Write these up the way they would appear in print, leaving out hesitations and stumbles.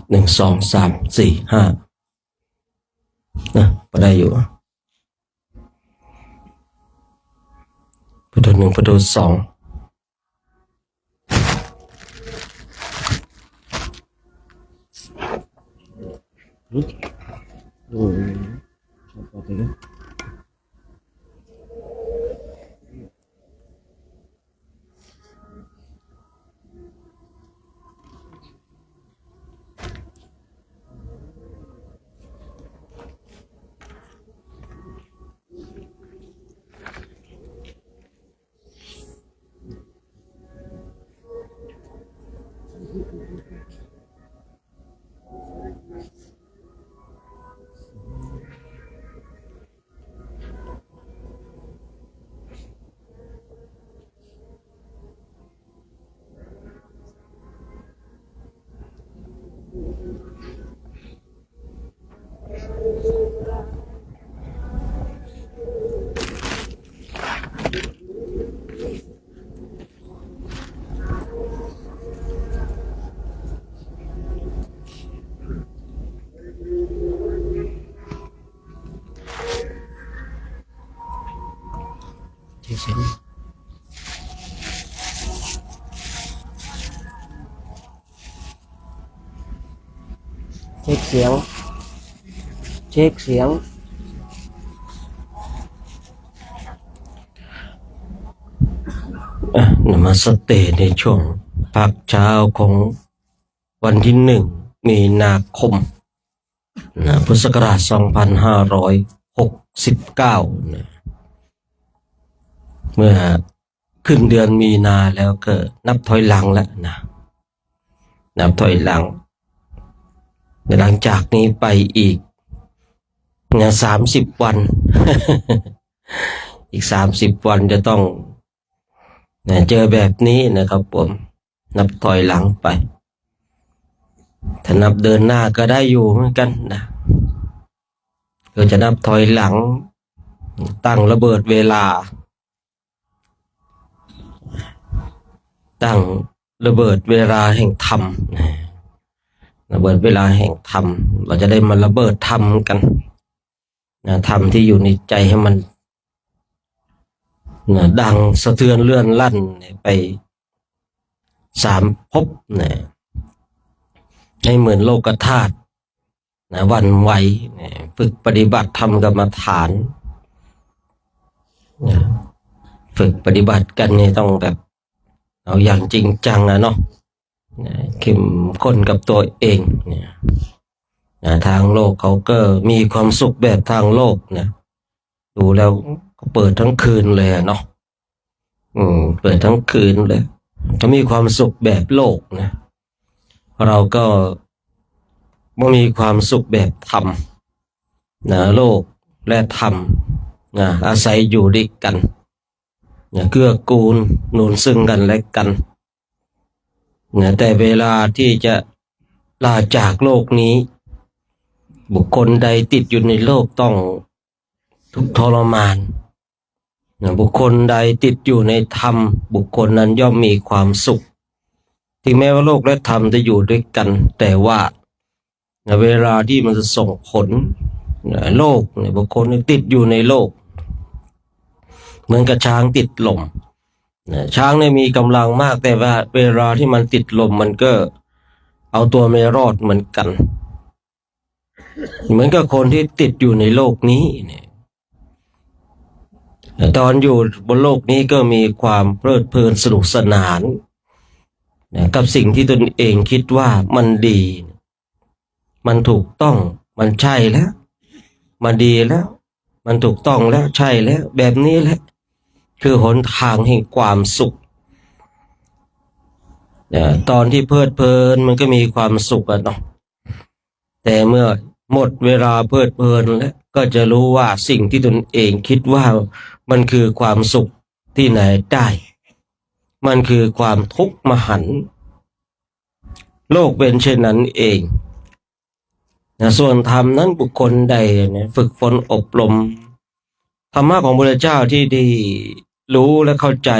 1 2 3 4 5นะพอได้อยู่พุทโธ1พุทโธ2เช็คเสียงนมัสเตในช่วงพักเช้าของวันที่1 มีนาคมพุทธศักราช 2569นะเมื่อขึ้นเดือนมีนาแล้วก็นับถอยหลังแล้วนะนับถอยหลังหลังจากนี้ไปอีก30 วัน อีก30 วันจะต้องเจอแบบนี้นะครับผมนับถอยหลังไปถ้านับเดินหน้าก็ได้อยู่เหมือนกันนะก็จะนับถอยหลังตั้งระเบิดเวลาตั้งระเบิดเวลาแห่งธรรมระเบิดเวลาแห่งธรรมเราจะได้มาระเบิดธรรมกันนะธรรมที่อยู่ในใจให้มันนะดังสะเทือนเลื่อนลั่นไป3 ภพนะให้เหมือนโลกธาตุนะวันไหวนะฝึกปฏิบัติธรรมกรรมฐานนะฝึกปฏิบัติกันนี่ต้องแบบเอาอย่างจริงจังนะเนาะเข้มข้นกับตัวเองเนี่ยทางโลกเขาก็มีความสุขแบบทางโลกนะดูแล้วก็เปิดทั้งคืนเลยเนาะเปิดทั้งคืนเลยเขามีความสุขแบบโลกนะเราก็มีความสุขแบบธรรมนะโลกและธรรมนะอาศัยอยู่ด้วยกันนะเกื้อกูลหนุนซึ่งกันและกันนะแต่เวลาที่จะลาจากโลกนี้บุคคลใดติดอยู่ในโลกต้องทุกข์ทรมานนะบุคคลใดติดอยู่ในธรรมบุคคลนั้นย่อมมีความสุขถึงแม้ว่าโลกและธรรมจะอยู่ด้วยกันแต่ว่านะเวลาที่มันจะส่งผลนะโลกนะบุคคลติดอยู่ในโลกเหมือนกับช้างติดลมช้างเนี่ยมีกำลังมากแต่ว่าเวลาที่มันติดลมมันก็เอาตัวไม่รอดเหมือนกันเหมือนกับคนที่ติดอยู่ในโลกนี้เนี่ยตอนอยู่บนโลกนี้ก็มีความเพลิดเพลินสนุกสนานกับสิ่งที่ตนเองคิดว่ามันดีมันถูกต้องมันใช่แล้วมันดีแล้วมันถูกต้องแล้วใช่แล้วแบบนี้แหละคือหนทางแห่งความสุขตอนที่เพลิดเพลินมันก็มีความสุขเนาะแต่เมื่อหมดเวลาเพลิดเพลินแล้วก็จะรู้ว่าสิ่งที่ตนเองคิดว่ามันคือความสุขที่ไหนได้มันคือความทุกข์มหันต์โลกเป็นเช่นนั้นเองส่วนธรรมนั้นบุคคลใดฝึกฝนอบรมธรรมะของพระพุทธเจ้าที่ได้รู้และเข้าใจ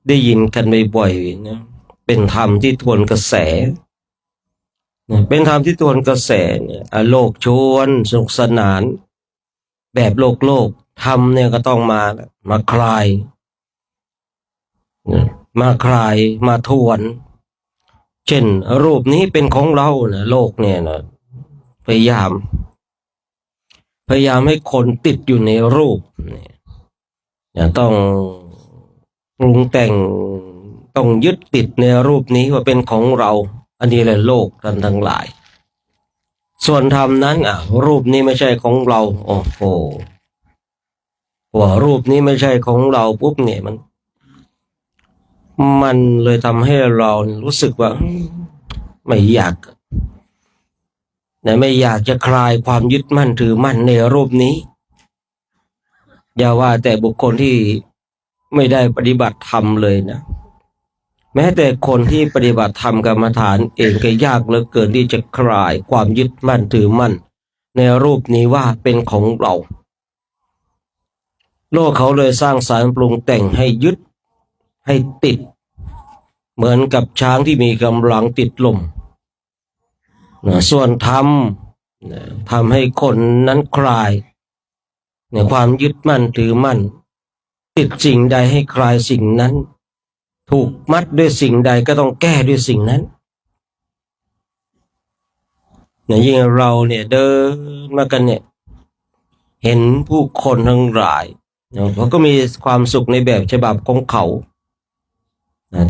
ได้ยินกันบ่อยๆนะเป็นธรรมที่ทวนกระแส เป็นธรรมที่ทวนกระแสเนี่ยโลกชวนสนุกสนานแบบโลกธรรมเนี่ยก็ต้องมาคลายมาทวนเช่นรูปนี้เป็นของเรานะโลกเนี่ยนะพยายามให้คนติดอยู่ในรูปเนี่ยต้องปรุงแต่งต้องยึดติดในรูปนี้ว่าเป็นของเราอันนี้แหละโลกท่านทั้งหลายส่วนธรรมนั้นรูปนี้ไม่ใช่ของเราโอ้โหว่ารูปนี้ไม่ใช่ของเราปุ๊บเนี่ยมันเลยทำให้เรารู้สึกว่าไม่อยากจะคลายความยึดมั่นถือมั่นในรูปนี้อย่าว่าแต่บุคคลที่ไม่ได้ปฏิบัติธรรมเลยนะแม้แต่คนที่ปฏิบัติธรรมกรรมฐานเองก็ยากเหลือเกินที่จะคลายความยึดมั่นถือมั่นในรูปนี้ว่าเป็นของเราโลกเขาเลยสร้างสรรค์ปรุงแต่งให้ยึดให้ติดเหมือนกับช้างที่มีกำลังติดลมส่วนธรรมทำให้คนนั้นคลายในความยึดมั่นถือมั่นติดสิ่งใดให้คลายสิ่งนั้นถูกมัดด้วยสิ่งใดก็ต้องแก้ด้วยสิ่งนั้นยิ่งเราเนี่ยเดินมากันเนี่ยเห็นผู้คนทั้งหลายเขาก็มีความสุขในแบบฉบับของเขา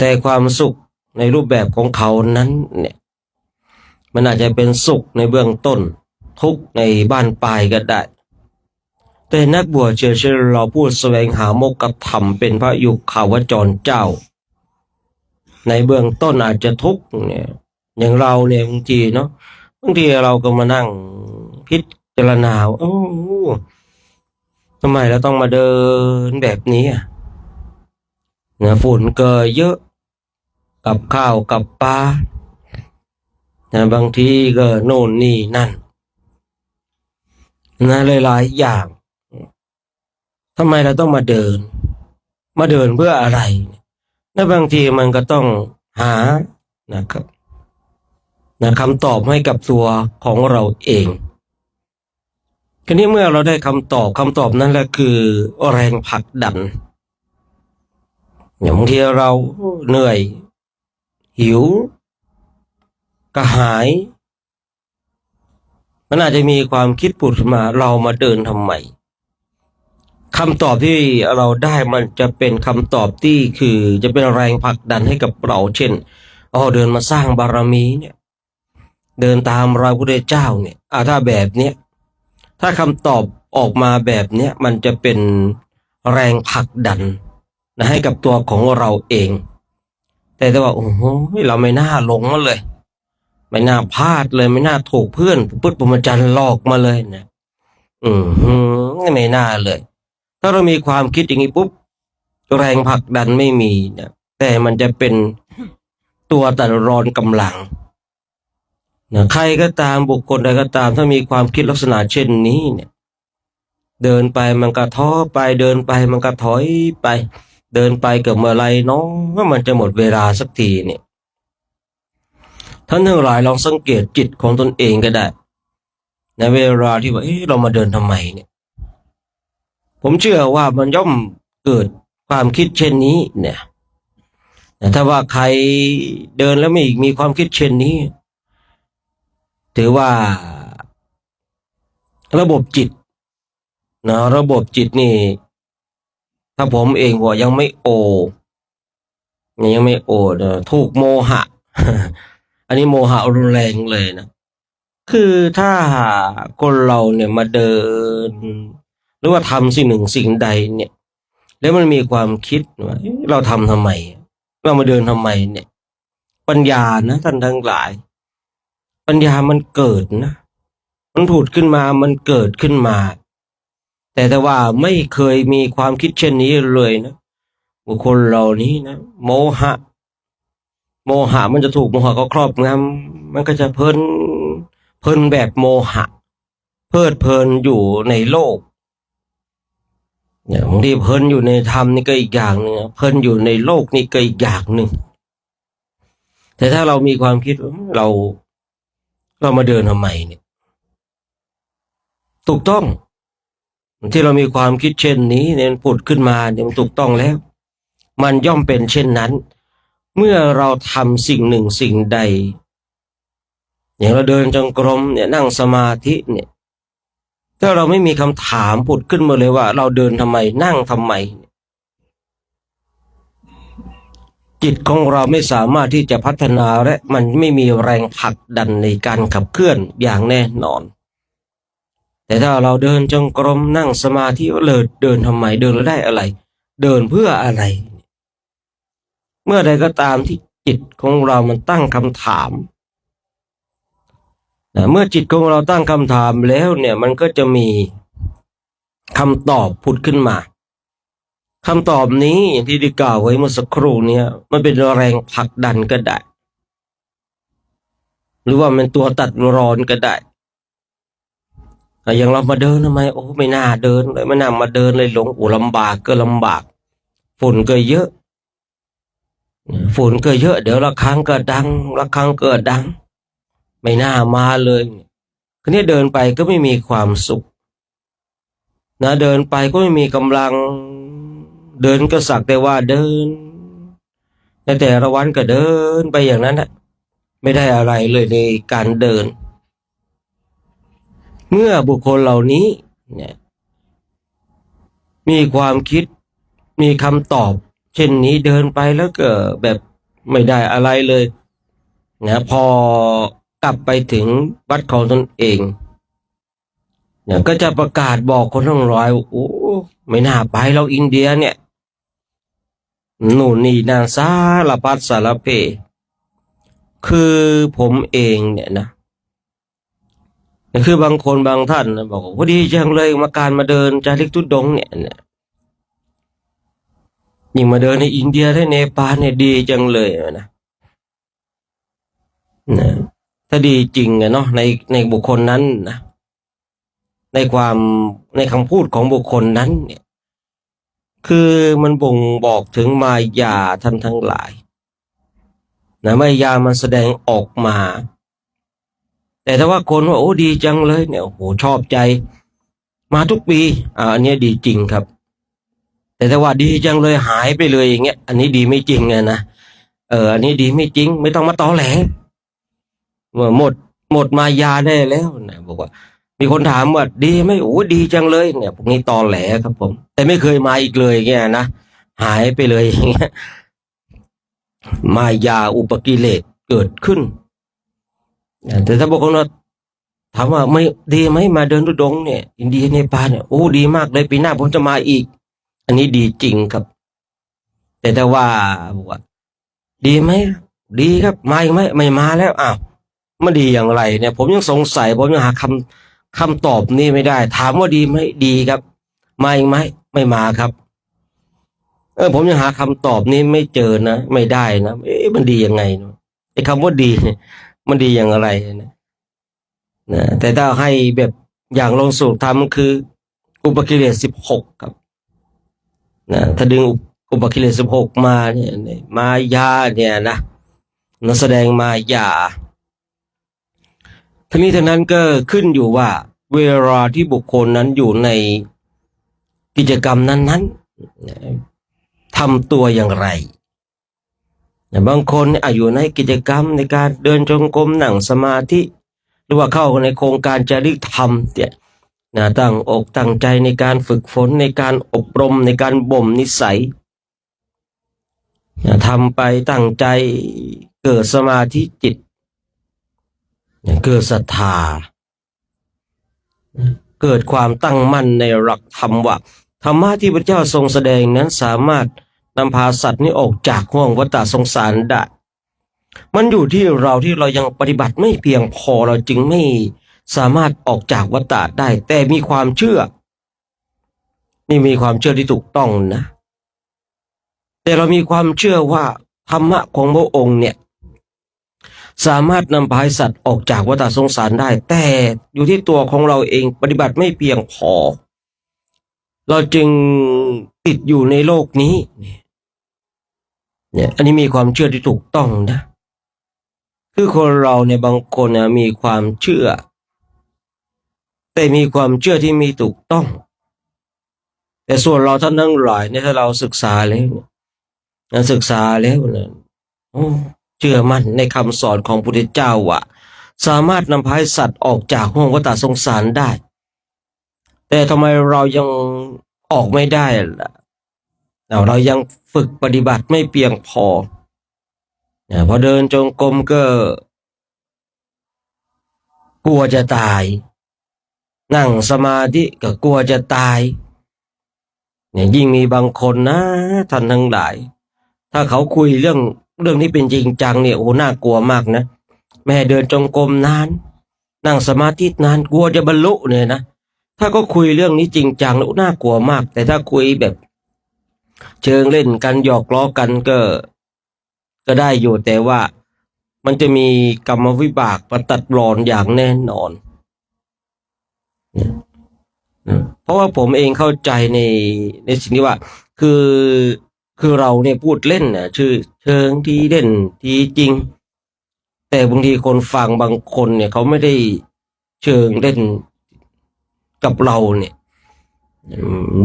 แต่ความสุขในรูปแบบของเขานั้นเนี่ยมันอาจจะเป็นสุขในเบื้องต้นทุกข์ในบ้านปลายก็ได้แต่นักบวชเชื่อเราพูดแสวงหาโมกขธรรมเป็นพระยุคาวจรเจ้าในเบื้องต้นอาจจะทุกข์เนี่ยอย่างเราเนี่ยบางทีเราก็มานั่งพิจารณาทำไมเราต้องมาเดินแบบนี้ฝุ่นเกิดเยอะกับข้าวกับปลาบางทีก็โน่นนี่นั่นหลายๆอย่างทำไมเราต้องมาเดินเพื่ออะไรและบางทีมันก็ต้องหานะครับคำตอบให้กับตัวของเราเองทีนี้เมื่อเราได้คำตอบนั้นแหละคือแรงผลักดันอย่างบางทีเราเหนื่อยหิวกระหายมันอาจจะมีความคิดผุดมาเรามาเดินทำไมคำตอบที่เราได้มันจะเป็นคำตอบที่คือจะเป็นแรงผลักดันให้กับเราเช่นเดินมาสร้างบารมีเนี่ยเดินตามรอยพระพุทธเจ้าเนี่ยถ้าแบบเนี้ยถ้าคำตอบออกมาแบบเนี้ยมันจะเป็นแรงผลักดันให้กับตัวของเราเองแต่ว่าโอ้โหเราไม่น่าหลงมาเลยไม่น่าพลาดเลยไม่น่าถูกเพื่อนพุทธปรมจันทร์หลอกมาเลยนะไม่น่าเลยถ้าเรามีความคิดอย่างนี้ปุ๊บแรงผลักดันไม่มีนะแต่มันจะเป็นตัวตัดรอนกำลังใครก็ตามบุคคลใดก็ตามถ้ามีความคิดลักษณะเช่นนี้เนี่ยเดินไปมันก็ท้อไปเดินไปมันก็ถอยไปเดินไปเกือบเมื่อไรเนาะว่ามันจะหมดเวลาสักทีเนี่ยท่านทั้งหลายลองสังเกตจิตของตนเองก็ได้ในเวลาที่ว่าเรามาเดินทำไมเนี่ยผมเชื่อว่ามันย่อมเกิดความคิดเช่นนี้เนี่ยแต่ถ้าว่าใครเดินแล้วไม่มีความคิดเช่นนี้ถือว่าระบบจิตระบบจิตนี่ถ้าผมเองว่ายังไม่ถูกโมหะ อันนี้โมหะรุนแรงเลยนะคือถ้าคนเราเนี่ยมาเดินหรือว่าทำสิ่งหนึ่งสิ่งใดเนี่ยแล้วมันมีความคิดว่าเราทำทำไมเรามาเดินทำไมเนี่ยปัญญานะท่านทั้งหลายปัญญามันเกิดนะมันผุดขึ้นมามันเกิดขึ้นมาแต่ว่าไม่เคยมีความคิดเช่นนี้เลยนะบุคคลเหล่านี้นะโมหะมันจะถูกโมหะก็ครอบงำมันก็จะเพลินแบบโมหะเพลิดเพลินอยู่ในโลกบางทีเพลินอยู่ในธรรมนี่ก็อีกอย่างหนึ่งเพลินอยู่ในโลกนี่ก็อีกอย่างหนึ่งแต่ถ้าเรามีความคิดเรา เรามาเดินทำไมเนี่ยถูกต้องที่เรามีความคิดเช่นนี้เนี่ยผุดขึ้นมาเนี่ยมันถูกต้องแล้วมันย่อมเป็นเช่นนั้นเมื่อเราทำสิ่งหนึ่งสิ่งใดอย่างเราเดินจงกรมเนี่ยนั่งสมาธิเนี่ยถ้าเราไม่มีคำถามผุดขึ้นมาเลยว่าเราเดินทำไมนั่งทำไมจิตของเราไม่สามารถที่จะพัฒนาและมันไม่มีแรงผลักดันในการขับเคลื่อนอย่างแน่นอนแต่ถ้าเราเดินจงกรมนั่งสมาธิเลยเดินทำไมเดินแล้วได้อะไรเดินเพื่ออะไรเมื่อใดก็ตามที่จิตของเรามันตั้งคำถามเมื่อจิตของเราตั้งคำถามแล้วเนี่ยมันก็จะมีคำตอบผุดขึ้นมาคำตอบนี้อย่างที่ได้กล่าวไว้เมื่อสักครู่เนี่ยมันเป็นแรงผลักดันก็ได้หรือว่าเป็นตัวตัดร้อนก็ได้อย่างเรามาเดินทำไมโอ้ไม่น่าเดินเลยไม่น่ามาเดินเลยหลงลำบากก็ลำบากฝุ่นก็เยอะฝุ่นก็เยอะเดี๋ยวละครั้งก็ดังละครั้งก็ดังไม่น่ามาเลยคืนนี้เดินไปก็ไม่มีความสุขนะเดินไปก็ไม่มีกำลังเดินก็สักแต่ว่าเดินแต่ละวันก็เดินไปอย่างนั้นนะไม่ได้อะไรเลยในการเดินเมื่อบุคคลเหล่านี้เนี่ยมีความคิดมีคำตอบเช่นนี้เดินไปแล้วก็แบบไม่ได้อะไรเลยนะพอกลับไปถึงวัดของตนเองเนี่ยก็จะประกาศบอกคนทั้งร้อยโอ้ไม่น่าไปเราอินเดียเนี่ยนู่นนี่นั่นสารพัดสารเพคือผมเองเนี่ยนะคือบางคนบางท่านนะบอกว่าดีจังเลยมาการมาเดินจาริกทุดงค์เนี่ยยิ่งมาเดินในอินเดียและเนปาลเนี่ยดีจังเลยนะถ้าดีจริงเนาะในบุคคลนั้นนะในคำพูดของบุคคลนั้นเนี่ยคือมันบ่งบอกถึงมายาท่านทั้งหลายนะมายามันแสดงออกมาแต่ถ้าว่าคนว่าโอ้ดีจังเลยเนี่ยโอ้โหชอบใจมาทุกปีอันนี้ดีจริงครับแต่ถ้าว่าดีจังเลยหายไปเลยอย่างเงี้ยอันนี้ดีไม่จริงนะอันนี้ดีไม่จริงไม่ต้องมาตอแหลหมดมายาได้แล้วนะบอกว่ามีคนถามว่าดีไหมโอ้ดีจังเลยเนี่ยพวกนี้ตอแหลครับผมแต่ไม่เคยมาอีกเลยเงี้ยนะหายไปเลยอย่างเงี้ยมายาอุปกิเลสเกิดขึ้นแต่ถ้าบอกว่าถามว่าไม่ดีไหมมาเดินทุดงค์เนี่ยอินเดียเนปาลเนี่ยโอ้ดีมากเลยปีหน้าผมจะมาอีกอันนี้ดีจริงครับแต่ถ้าว่าบอกว่าดีไหมดีครับมาอีกไหมไม่มาแล้วอ้าวมันดีอย่างไรเนี่ยผมยังสงสัยผมยังหาคำตอบนี้ไม่ได้ถามว่าดีไหมดีครับมาอีกไหมไม่มาครับผมยังหาคำตอบนี้ไม่เจอนะไม่ได้นะมันดียังไงเนาะไอ้คำว่าดีเนี่ยมันดีอย่างไรนะแต่ถ้าให้แบบอย่างลงสู่ธรรมคืออุปกิเลส16ครับถ้าดึงอุปกิเลส16มาเนี่ยมายาเนี่ยนะนักแสดงมายาทั้งนี้ทั้งนั้นก็ขึ้นอยู่ว่าเวลาที่บุคคลนั้นอยู่ในกิจกรรมนั้นๆทำตัวอย่างไรบางคนอยู่ในกิจกรรมในการเดินจงกรมนั่งสมาธิหรือว่าเข้าในโครงการจริยธรรมเนี่ยตั้งอกตั้งใจในการฝึกฝนในการอบรมในการบ่มนิสัยทำไปตั้งใจเกิดสมาธิจิตเกิดศรัทธาเกิดความตั้งมั่นในหลักธรรมว่าธรรมะที่พระเจ้าทรงแสดงนั้นสามารถนำพาสัตว์นี้ออกจากห่วงวัฏสงสารได้มันอยู่ที่เรายังปฏิบัติไม่เพียงพอเราจึงไม่สามารถออกจากวัฏได้แต่มีความเชื่อนี่มีความเชื่อที่ถูกต้องนะแต่เรามีความเชื่อว่าธรรมะของพระองค์เนี่ยสามารถนำพาสัตว์ออกจากวัฏสงสารได้แต่อยู่ที่ตัวของเราเองปฏิบัติไม่เพียงพอเราจึงติดอยู่ในโลกนี้เนี่ยอันนี้มีความเชื่อที่ถูกต้องนะ คือคนเราเนี่ยบางคนเนี่ยมีความเชื่อแต่มีความเชื่อที่มีถูกต้องแต่ส่วนเราท่านทั้งหลายเนี่ยถ้าเราศึกษาแล้วเนี่ยศึกษาแล้วเนี่ยโอ้เชื่อมั่นในคำสอนของพระพุทธเจ้าว่าสามารถนำพาให้สัตว์ออกจากห่วงวัฏสงสารได้แต่ทำไมเรายังออกไม่ได้ล่ะเรายังฝึกปฏิบัติไม่เพียงพอพอเดินจงกรมก็กลัวจะตายนั่งสมาธิก็กลัวจะตายเนี่ยยิ่งมีบางคนนะท่านทั้งหลายถ้าเขาคุยเรื่องนี้เป็นจริงจังเนี่ยโอ้น่ากลัวมากนะแม่เดินจงกรมนานนั่งสมาธินานกลัวจะบรรลุเนี่ยนะถ้าก็คุยเรื่องนี้จริงจังแล้วน่ากลัวมากแต่ถ้าคุยแบบเชิงเล่นกันหยอกล้อกันก็ได้อยู่แต่ว่ามันจะมีกรรมวิบากมาตัดรอนอย่างแน่นอนเพราะว่าผมเองเข้าใจในสิ่งที่ว่าคือคือเราเนี่ยพูดเล่นน่ะชื่อเชิงที่เล่นที่จริงแต่บางทีคนฟังบางคนเนี่ยเขาไม่ได้เชิงเล่นกับเราเนี่ย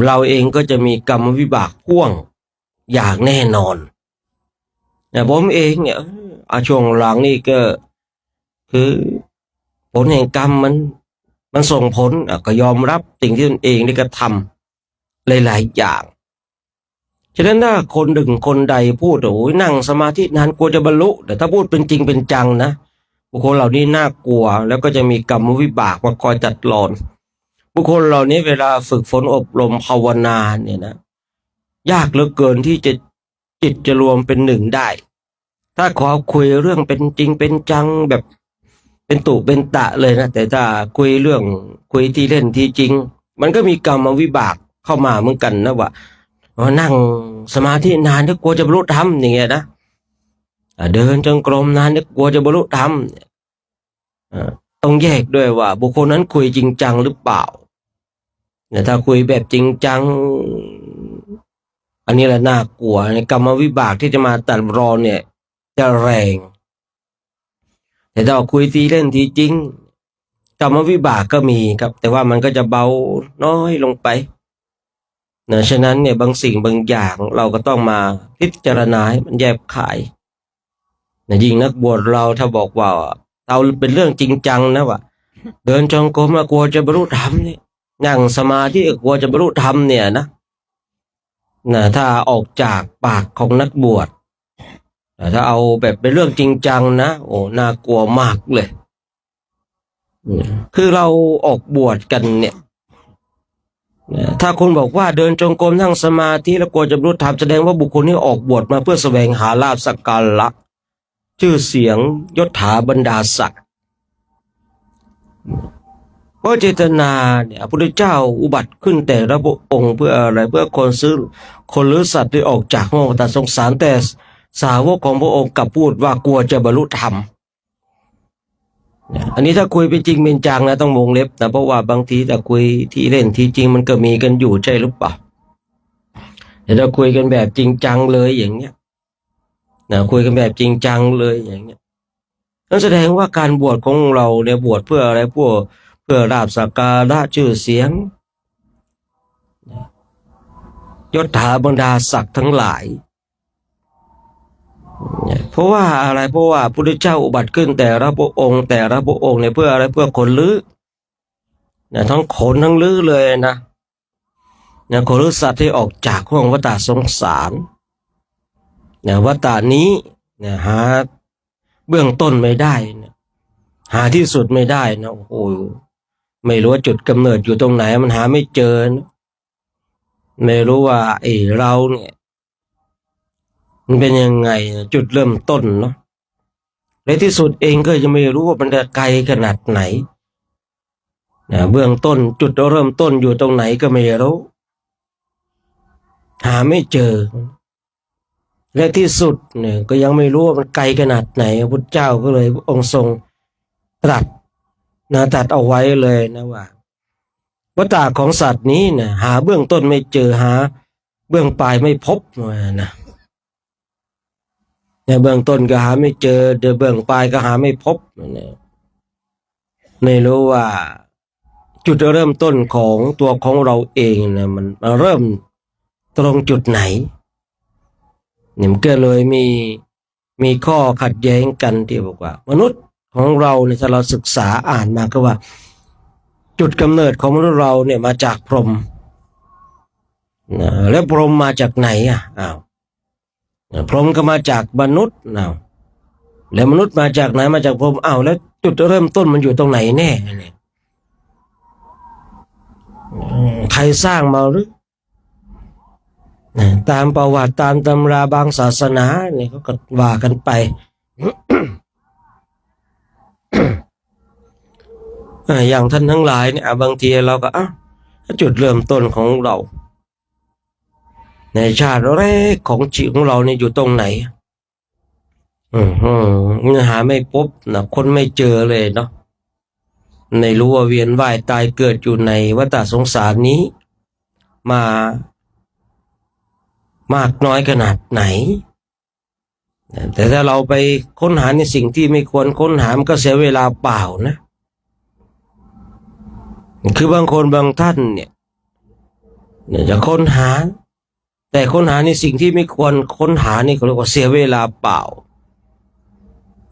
เราเองก็จะมีกรรมวิบากพ่วงอย่างแน่นอนผมเองเนี่ยช่วงหลังนี่ก็คือผลแห่งกรรมมันส่งผลก็ยอมรับสิ่งที่ตนเองได้กระทำหลายๆอย่างฉะนั้นถ้าคนหนึ่งคนใดพูดโอ้ยนั่งสมาธินานกลัวจะบรรลุแต่ถ้าพูดเป็นจริงเป็นจังนะบุคคลเหล่านี้น่ากลัวแล้วก็จะมีกรรมวิบากมาคอยจัดรอนบุคคลเหล่านี้เวลาฝึกฝนอบรมภาวนาเนี่ยนะยากเหลือเกินที่จะจิตจะรวมเป็นหนึ่งได้ถ้าขอคุยเรื่องเป็นจริงเป็นจังแบบเป็นตุเป็นตะเลยนะแต่ถ้าคุยเรื่องคุยที่เล่นที่จริงมันก็มีกรรมวิบากเข้ามาเหมือนกันนะว่านั่งสมาธินานกลัวจะบรรลุธรรมอย่างเงี้ยนะเดินจงกรมนานกลัวจะบรรลุธรรมต้องแยกด้วยว่าบุคคลนั้นคุยจริงจังหรือเปล่าเนี่ยถ้าคุยแบบจริงจังอันนี้แหละน่ากลัวในกรรมวิบากที่จะมาตัดรอนเนี่ยจะแรงแต่ถ้าคุยทีเล่นทีจริงกรรมวิบากก็มีครับแต่ว่ามันก็จะเบาน้อยลงไปฉะนั้นเนี่ยบางสิ่งบางอย่างเราก็ต้องมาพิจารณาให้มันแยบขายยิ่งนักบวชเราถ้าบอกว่าเราเป็นเรื่องจริงจังนะว่าเดินจงกรมกลัวจะบรรลุธรรมเนี่ยนั่งสมาธิกลัวจะบรรลุธรรมเนี่ยนะถ้าออกจากปากของนักบวชถ้าเอาแบบเป็นเรื่องจริงจังนะโอ้น่ากลัวมากเลยคือเราออกบวชกันเนี่ยถ้าคนบอกว่าเดินจงกรมนั่งสมาธิแล้วกลัวจะบรรลุธรรมแสดงว่าบุคคลนี้ออกบวชมาเพื่อแสวงหาลาภสักการะชื่อเสียงยศถาบรรดาศักดิ์เพราะเจตนาเนี่ยพระพุทธเจ้าอุบัติขึ้นแต่ละพระองค์เพื่ออะไรเพื่อคนหรือสัตว์ที่ออกจากห้วงวัฏสงสารแต่สาวกของพระองค์กลับพูดว่ากลัวจะบรรลุธรรมอันนี้ถ้าคุยเป็นจริงเป็นจังนะต้องวงเล็บนะเพราะว่าบางทีถ้าคุยที่เล่นที่จริงมันก็มีกันอยู่ใช่หรือเปล่าแต่ถ้าคุยกันแบบจริงจังเลยอย่างเนี้ยคุยกันแบบจริงจังเลยอย่างเนี้ยนั่นแสดงว่าการบวชของเราเนี่ยบวชเพื่ออะไรเพื่อลาภสักการะชื่อเสียงยศถาบรรดาศักดิ์ทั้งหลายเพราะว่าอะไรเพราะว่าพระพุทธเจ้าอุบัติขึ้นแต่ละพระองค์เนี่ยเพื่ออะไรเพื่อคนลื้อทั้งคนทั้งลื้อเลยนะคนลื้อสัตว์ที่ออกจากห้วงวัฏสงสารวัฏนี้หาเบื้องต้นไม่ได้หาที่สุดไม่ได้นะโอ้โหไม่รู้ว่าจุดกำเนิดอยู่ตรงไหนมันหาไม่เจอนะไม่รู้ว่าเราเนี่ยมันเป็นยังไงจุดเริ่มต้นเนาะในที่สุดเองก็ยังไม่รู้ว่ามันจะไกลขนาดไหนเบื้องต้นจุดเริ่มต้นอยู่ตรงไหนก็ไม่รู้หาไม่เจอและที่สุดเนี่ยก็ยังไม่รู้ว่ามันไกลขนาดไหนพระพุทธเจ้าก็เลยองค์ทรงตรัสเอาไว้เลยนะว่าวัฏฏะของสัตว์นี้เนี่ยหาเบื้องต้นไม่เจอหาเบื้องปลายไม่พบนะ ในเบื้องต้นก็หาไม่เจอเดี๋ยวเบื้องปลายก็หาไม่พบเนี่ยไม่รู้ว่าจุดเริ่มต้นของตัวของเราเองนะมันเริ่มตรงจุดไหนเนี่ยมันก็เลยมีข้อขัดแย้งกันที่บอกว่ามนุษย์ของเราเนี่ยถ้าเราศึกษาอ่านมาก็ว่า จุดกำเนิดของมนุษย์เราเนี่ยมาจากพรหมนะแล้วพรหมมาจากไหนพรหมก็มาจากมนุษย์แล้วมนุษย์มาจากไหนมาจากพรหมแล้วจุดเริ่มต้นมันอยู่ตรงไหนแน่เนี่ยใครสร้างมาหรือตามประวัติตามตำราบางศาสนาเนี่ยเขาก็ว่ากันไป อย่างท่านทั้งหลายเนี่ยบางทีเราก็จุดเริ่มต้นของเราในชาติแรกของชีวิตของเราเนี่ยอยู่ตรงไหนหาไม่พบนะคนไม่เจอเลยเนาะในรู้ว่าเวียนว่ายตายเกิดอยู่ในวัฏสงสารนี้มามากน้อยขนาดไหนแต่ถ้าเราไปค้นหาในสิ่งที่ไม่ควรค้นหามันก็เสียเวลาเปล่านะคือบางคนบางท่านเนี่ยจะค้นหาแต่ค้นหาในสิ่งที่ไม่ควรค้นหานี่เขาเรียกว่าเสียเวลาเปล่า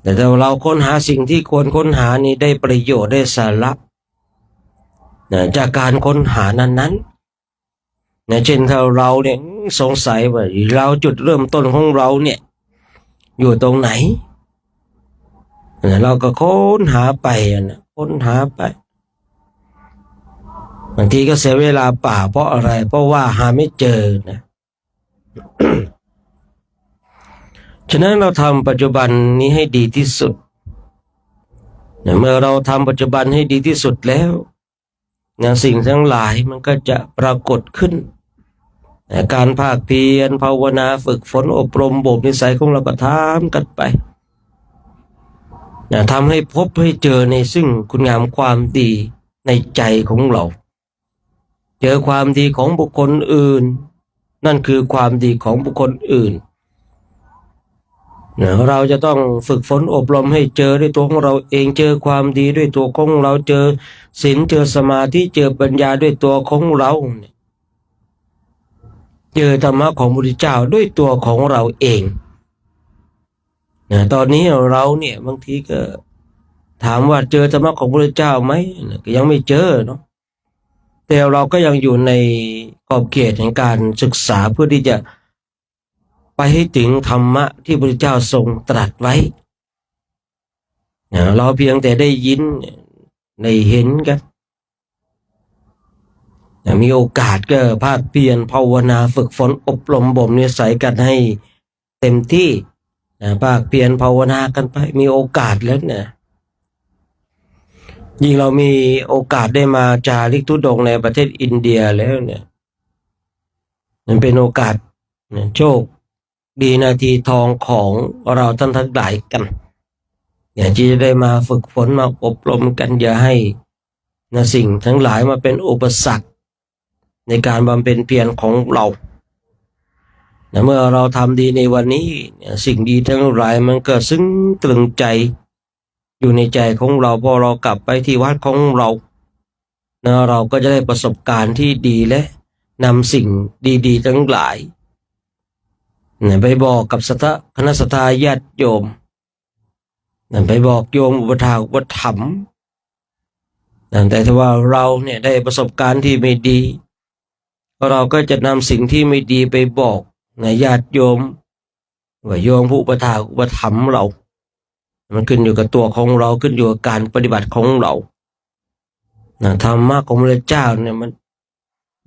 แต่ถ้าเราค้นหาสิ่งที่ควรค้นหานี่ได้ประโยชน์ได้สาระจากการค้นหานั้นเช่นถ้าเราเนี่ยสงสัยว่าเราจุดเริ่มต้นของเราเนี่ยอยู่ตรงไหนเราก็ค้นหาไปค้นหาไปบางทีก็เสียเวลาเปล่าเพราะอะไรเพราะว่าหาไม่เจอนะ ฉะนั้นเราทำปัจจุบันนี้ให้ดีที่สุดเมื่อเราทำปัจจุบันให้ดีที่สุดแล้วสิ่งทั้งหลายมันก็จะปรากฏขึ้นการภาคเพียรภาวนาฝึกฝนอบรมบ่มนิสัยของเราก็ทำกันไปทำให้พบให้เจอในซึ่งคุณงามความดีในใจของเราเจอความดีของบุคคลอื่นนั่นคือความดีของบุคคลอื่นเราจะต้องฝึกฝนอบรมให้เจอด้วยตัวของเราเองเจอความดีด้วยตัวของเราเจอศีลเจอสมาธิเจอปัญญาด้วยตัวของเราเจอธรรมะของพระพุทธเจ้าด้วยตัวของเราเองตอนนี้เราเนี่ยบางทีก็ถามว่าเจอธรรมะของพระพุทธเจ้าไหมก็ยังไม่เจอเนาะแต่เราก็ยังอยู่ในขอบเขตแห่งการศึกษาเพื่อที่จะไปให้ถึงธรรมะที่พระพุทธเจ้าทรงตรัสไว้เราเพียงแต่ได้ยินได้เห็นกันมีโอกาสก็ภาคเพียรภาวนาฝึกฝนอบรมบ่มนิสัยกันให้เต็มที่ภาคเพียรภาวนากันไปมีโอกาสแล้วเนี่ยยิ่งเรามีโอกาสได้มาจาริกธุดงค์ในประเทศอินเดียแล้วเนี่ยมันเป็นโอกาสโชคดีนาทีทองของเราท่านทั้งหลายกันอย่างที่จะได้มาฝึกฝนมาอบรมกันอย่าให้สิ่งทั้งหลายมาเป็นอุปสรรคในการบำเพ็ญเพียรของเราเมื่อเราทำดีในวันนี้สิ่งดีทั้งหลายมันก็ซึ้งตรึงใจอยู่ในใจของเราพอเรากลับไปที่วัดของเราเราก็จะได้ประสบการณ์ที่ดีและนำสิ่งดีๆทั้งหลายไปบอกกับคณะสัตยาติโยมไปบอกโยมอุปถากอุปถัมภ์แต่ถ้าว่าเราเนี่ยได้ประสบการณ์ที่ไม่ดีเราก็จะนำสิ่งที่ไม่ดีไปบอกญาติโยมว่าโยมผู้อุปถากอุปถัมภ์เรามันขึ้นอยู่กับตัวของเราขึ้นอยู่กับการปฏิบัติของเราธรรมะของพระเจ้าเนี่ยมัน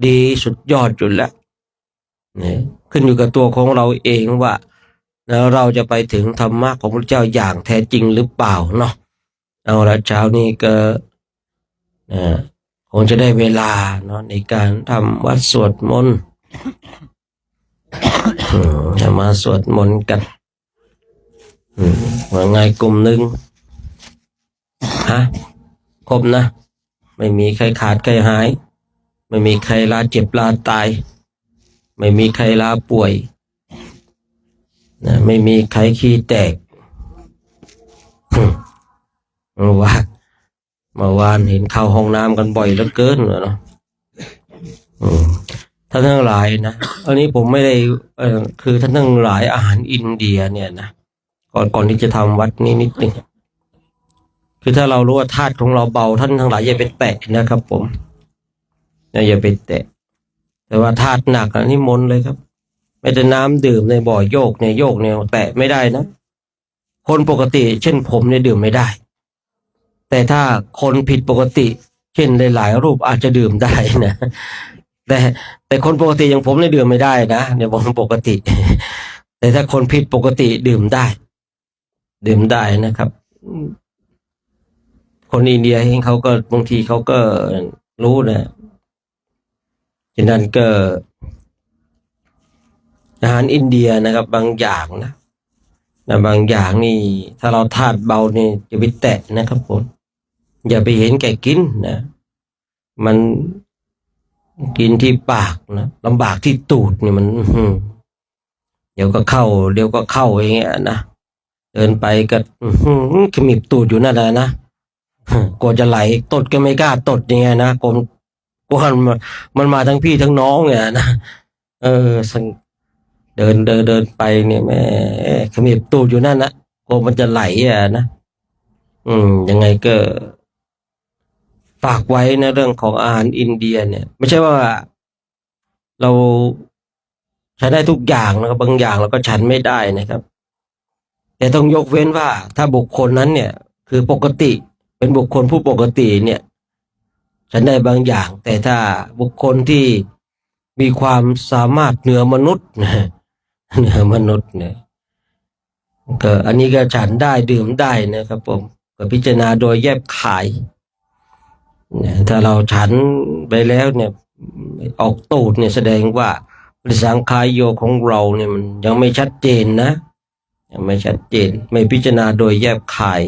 ดีสุดยอดอยู่แล้วขึ้นอยู่กับตัวของเราเองว่าเราจะไปถึงธรรมะของพระเจ้าอย่างแท้จริงหรือเปล่าเนาะเอาละเช้านี้ก็คงจะได้เวลาเนาะในการทำวัดสวดมนต์ จะมาสวดมนต์กันว่าไงกลุ่มหนึ่งครบนะไม่มีใครขาดใครหายไม่มีใครลาเจ็บลาตายไม่มีใครลาป่วย นะไม่มีใครขี้แตกเมื่อวานเห็นเข้าห้องน้ำกันบ่อยเหลือเกินเนาะท่านทั้งหลายนะอันนี้ผมไม่ได้คือท่านทั้งหลายอาหารอินเดียเนี่ยนะก่อนที่จะทำวัดนี้นิดนึงคือถ้าเรารู้ว่าธาตุของเราเบาท่านทั้งหลายอย่าไปแตะนะครับผมอย่าไปแตะแต่ว่าธาตุหนักอันนี้มนเลยครับไม่แต่น้ำดื่มในบ่อโยกเนี่ยแตะไม่ได้นะคนปกติเช่นผมเนี่ยดื่มไม่ได้แต่ถ้าคนผิดปกติเช่นหลายๆรูปอาจจะดื่มได้นะแต่คนปกติอย่างผมเนี่ยดื่มไม่ได้นะเนี่ยผมปกติแต่ถ้าคนผิดปกติดื่มได้นะครับคนอินเดียเองเขาก็บางทีเขาก็รู้นะฉะนั้นก็อาหารอินเดียนะครับบางอย่างนะบางอย่างนี่ถ้าเราธาตุเบานี่อย่าไปแตะนะครับผมอย่าไปเห็นแก่กินนะมันกินที่ปากนะลำบากที่ตูดนี่มันเดี๋ยวก็เข้าอย่างเงี้ยนะเดินไปก็ขมิบตูดอยู่นั่นแหละนะกลัวจะไหลตดก็ไม่กล้าตดยังไงนะกลัวมันมาทั้งพี่ทั้งน้องเนี่ยนะเดินไปเนี่ยแม่ขมิบตูดอยู่นั่นนะกลัวมันจะไหลนะยังไงก็ฝากไว้นะเรื่องของอาหารอินเดียเนี่ยไม่ใช่ว่าเราใช้ได้ทุกอย่างนะครับบางอย่างเราก็ฉันไม่ได้นะครับแต่ต้องยกเว้นว่าถ้าบุคคลนั้นเนี่ยคือปกติเป็นบุคคลผู้ปกติเนี่ยฉันได้บางอย่างแต่ถ้าบุคคลที่มีความสามารถเหนือมนุษย์เนี่ยก็อันนี้ก็ฉันได้ดื่มได้นะครับผมก็พิจารณาโดยแยบขายถ้าเราฉันไปแล้วเนี่ยออกตูดเนี่ยแสดงว่าปฏิสังขารโยของเราเนี่ยมันยังไม่ชัดเจนนะยังไม่ชัดเจนไม่พิจารณาโดยแยบขาย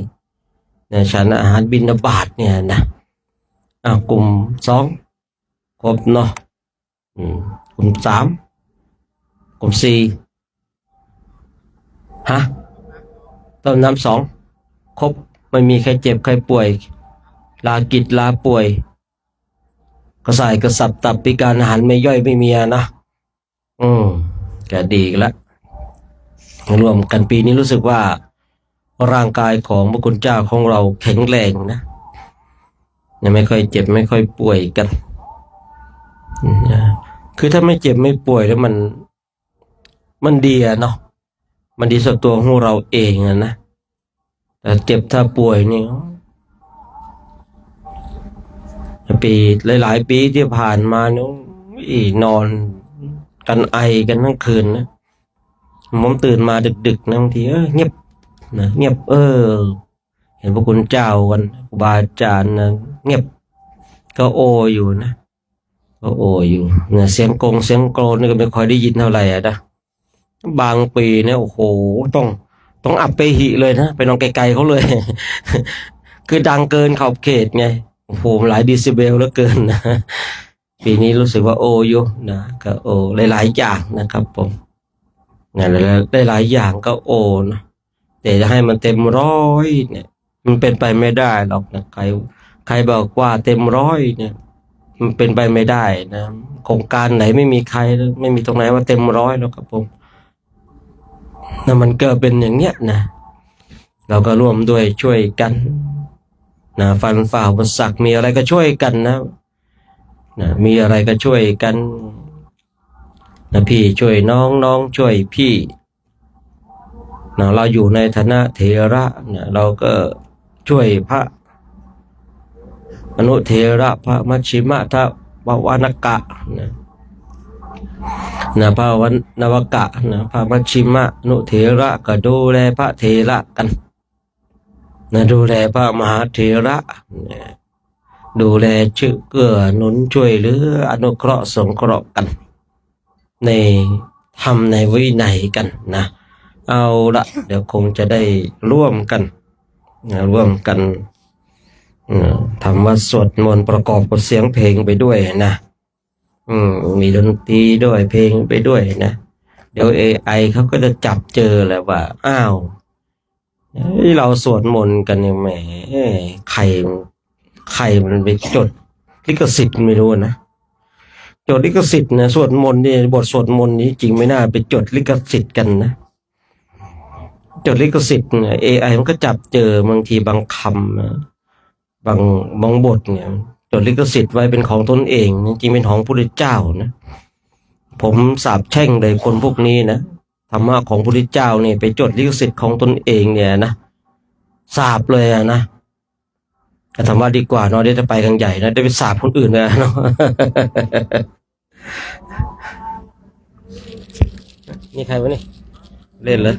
นะฉันอาหารบิณฑบาตเนี่ยนะกลุ่ม2ครบเนาะกลุ่ม3กลุ่ม4ต้มน้ำ2ครบไม่มีใครเจ็บใครป่วยลากิจลาป่วยก็ใส่กระสับตับพิการอาหารไม่ย่อยไม่มีนะก็ดีแล้วรวมกันปีนี้รู้สึกว่าร่างกายของพระคุณเจ้าของเราแข็งแรงนะไม่ค่อยเจ็บไม่ค่อยป่วยกันคือถ้าไม่เจ็บไม่ป่วยแล้วมันดีเนาะมันดีส่วนตัวของเราเองนะแต่เจ็บถ้าป่วยนี่ปีหลายๆปีที่ผ่านมาเนี่ยนอนกันไอกันทั้งคืนนะผมตื่นมาดึกๆนะบางทีเงียบนะเงียบเห็นพระคุณเจ้ากันครูบาอาจารย์นะเงียบก็โออยู่นะก็โออยู่เนี่ยเสียงโกรนนี่ก็ไม่ค่อยได้ยินเท่าไหร่นะบางปีเนี่ยโอ้โหต้องอับไปหิเลยนะไปนอนไกลๆเขาเลย คือดังเกินขอบเขตไงโอ้โหหลายเดซิเบลแล้วเกินนะปีนี้รู้สึกว่าโออยู่นะก็โอหลายๆอย่างนะครับผมนะหลายอย่างก็โอนะแต่จะให้มันเต็ม100เนี่ยมันเป็นไปไม่ได้หรอกนะใครบอกว่าเต็ม100เนี่ยมันเป็นไปไม่ได้นะโครงการไหนไม่มีตรงไหนว่าเต็ม100แล้วครับผมนะมันก็เป็นอย่างเนี้ยนะเราก็ร่วมด้วยช่วยกันนะฟันฝ่าอุปสรรคมีอะไรก็ช่วยกันนะมีอะไรก็ช่วยกันนะพี่ช่วยน้องช่วยพี่นะเราอยู่ในฐานะเถระนะเราก็ช่วยพระอนุเถระพระมัชชิมะทวานกะนะพระวันนวกะนะพระมัชชิมะอนุเถระก็ดูแลพระเถระกันนะดูแลพระมหาเถระดูแลชื่อเกื้อหนุนช่วยเหลืออนุเคราะห์สงเคราะห์กันในธรรมในวินัยกันนะเอาละเดี๋ยวคงจะได้ร่วมกันทำวัดสวดมนต์ประกอบกับเสียงเพลงไปด้วยนะมีดนตรีด้วยเพลงไปด้วยนะ เดี๋ยว AI เขาก็จะจับเจอแหละว่าอ้าวเราสวดมนต์กันเนี่ยแหมใครใครมันไปจดลิขสิทธิ์ไม่รู้นะจดลิขสิทธิ์นะสวดมนต์นี่บทสวดมนต์นี้จริงไม่น่าไปจดลิขสิทธิ์กันนะจดลิขสิทธิ์เนี่ย AI มันก็จับเจอบางทีบางคำนะบางบทเนี่ยจดลิขสิทธิ์ไว้เป็นของตนเองจริงเป็นของพระพุทธเจ้านะผมสาปแช่งเลยคนพวกนี้นะธรรมะของพระพุทธเจ้าเนี่ยไปจดลิขสิทธิ์ของตนเองเนี่ยนะสาปเลยนะแต่ธรรมะดีกว่าเนาะได้จะไปกันใหญ่นะได้ไปสาปคนอื่นเลยเนาะ นี่ใครวะนี่เล่นเลย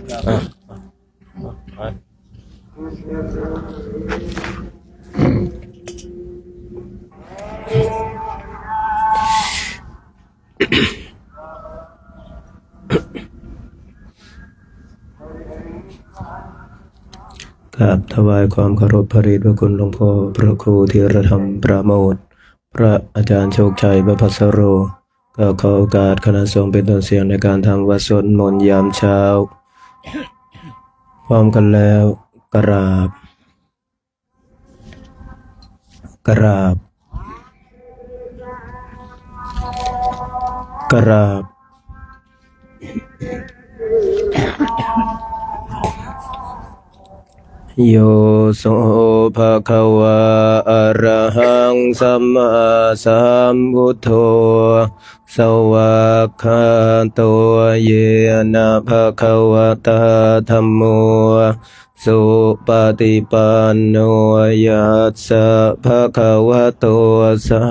ครับถวายความเคารพพระเดชพระคุณหลวงพ่อพระครูธีรธรรมประโมทพระอาจารย์โชคชัยประภัสโรก็ขอโอกาสคณะสงฆ์เป็นต้นเสียงในการทำวัดสวดมนต์ยามเช้าพร้อมกันแล้วกราบกราบโยโสภะคะวะอะระหังสัมมาสัมพุทโธสวากขาโตเยนะภะคะวะตาธัมโมสุปฏิปันโนยัสสะภะคะวะโตสา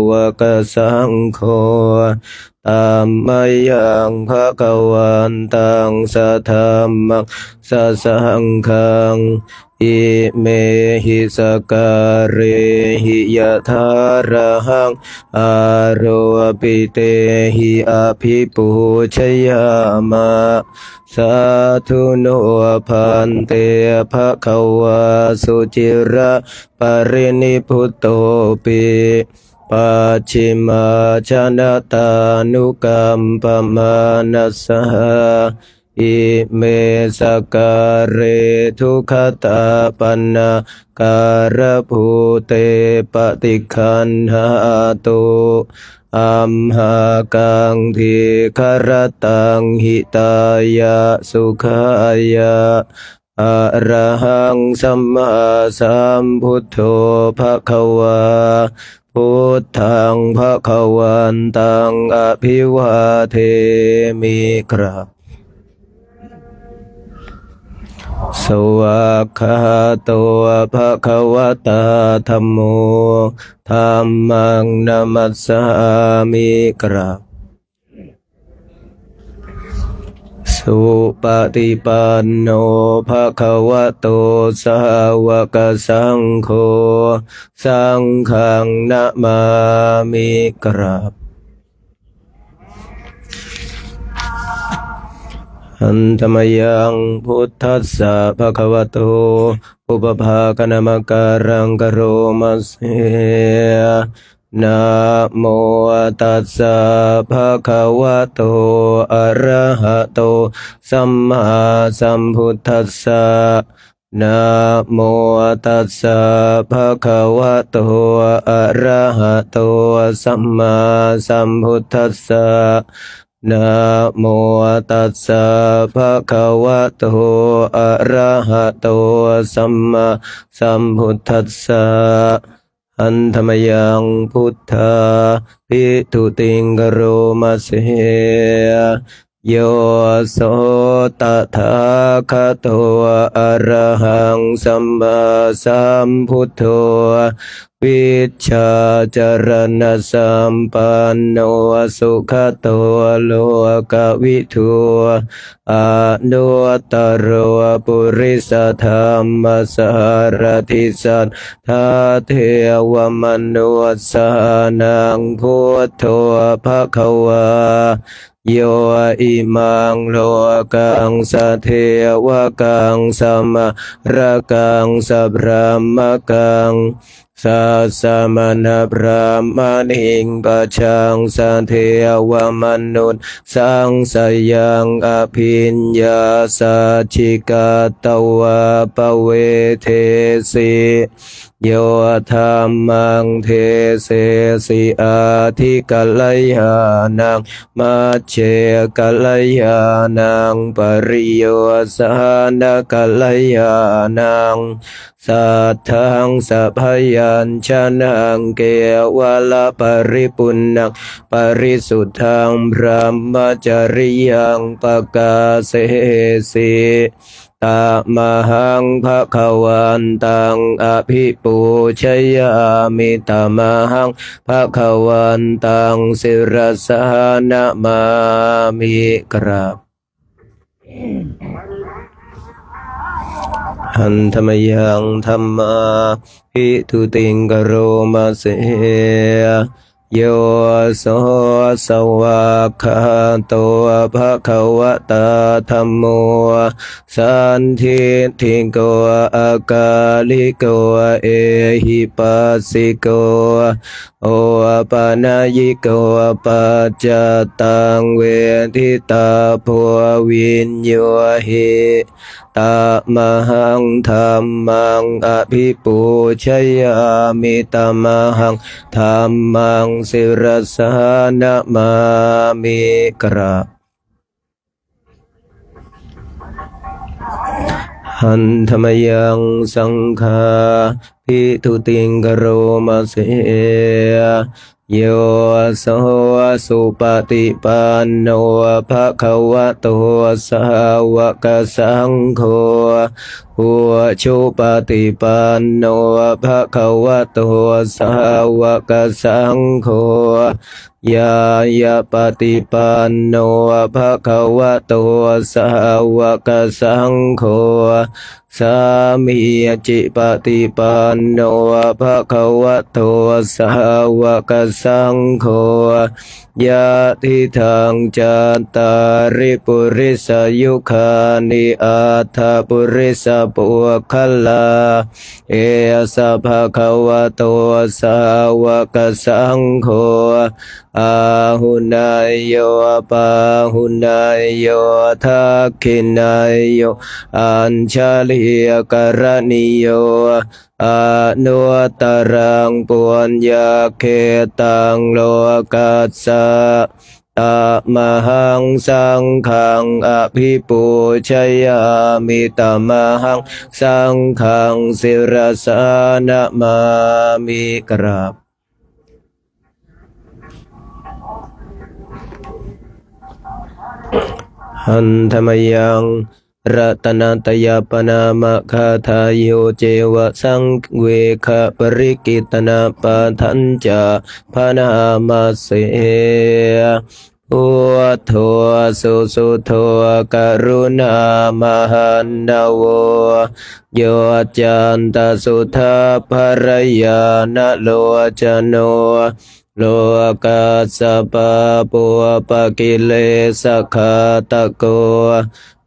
วกสังโฆธัมมังยังภะคะวันตังสัทธัมมังสัสสังฆังอิเมหิสการเรหิยะทาระหังอาโรปิเตหิอภิปูชยามะสาธุโนพันเตภะคะวะสุจิระปรินิพุตโตปิปัจฉิมาชนะตานุกัมปมานัสสะอิเมสการเรทุขตาปันนาการภูเตปฏิคันหาตุอัมหากังทิครตังหิตายะสุขายะอะระหังสัมมาสัมพุทโธภะคะวาพุทธังภะคะวันตังอภิวาเทมิครับสวากขาโตภะคะวะตาธัมโมธัมมังนัมมัสสามิครับสุปฏิปันโนภะคะวะโตสาวกสังโฆสังฆังนะมามิครับอันธรรมยังพุทธัสสะภะคะวะโตอุปภาคณมการังกโรมัสเสนะโมตัสสะภะคะวะโตอะระหะโตสัมมาสัมพุทธัสสะนะโมตัสสะภะคะวะโตอะระหะโตสัมมาสัมพุทธัสสะนะโมตัสสะภะคะวะโตอะระหะโตสัมมาสัมพุทธัสสะอันธรรมยังพุทธาภิทุติงกโรมัสเสโยโสตถาคโตอะระหังสัมมาสัมพุทโธวิชชาจรณะสัมปันโนสุขโตโลกวิทูอนุตตรปุริสธรรมสารทิสัทธาเทวมนุสสานังพุทโธภคะวาโยอิมังโลกังสะเทวกังสัมมะระกังสัพพะมะกัง สัสสะมณพราหมณิงปัจฉังสันเทวมนุษย์สังสยังอภิญญาสัจฉิกาตวะปะเวเทสิโยธรรมังเทเสสิอาทิกัลยานังมัจเจกัลยานังปริโยสานกัลยานังสัทธังสัพพยัญชนะเกวะละปริปุณังปริสุทธังพระมจริยังปกาเสสิตามหังภะคะวันตังอภิปูชยามิตามหังภะคะวันตังศิรสานะมามิกราบหันธรรมยังธรรมาภิทุติงกโรมาเสโยโสสวากขาโตภะคะวะตาธัมโมสันทิฏฐิโกอากาลิโกเอหิปัสสิโกโอปานายิโกปัจจตังเวทิตาภววินโยหิตามหังธัมมังอภิปูชยามิตามหังธัมมังศิรสานะมามิกราบหันธรรมยังสังฆาภิทุติงกโรมาเสโยโสสุปฏิปันโนภะคะวะโตสาวกสังโฆหัวชุปฏิปันโนภะคะวะโตสาวกสังโฆยายาปฏิปันโนภะคะวะโตสาวกสังโฆสามีจิปฏิปันโนภะคะวะโตสาวกสังโฆยะทิทังจัตตาริปุริสยุคานิอัตถปุริสปุคลาเอสะภะคะวะโตสาวกสังโฆอาหุนายโยปาหุนายโยทักขินายโยอัญชลียกรณิโยอนุตตรังปุญญาเขตังโลกัสสะตามหังสังฆังอภิปูชยามิตามหังสังฆังศิรสานะมามิกราบหันธรรมยังรัตนัตยปนามะคาทายโยเจวะสังเวคปริกิตนาปะทัญจาพนามาเสพุทโธสุสุโธกรุณามหันนโวโยจันตสุทาภรยานะโลจโนโลกัสสะปะปุปะกิเลสขาตะโก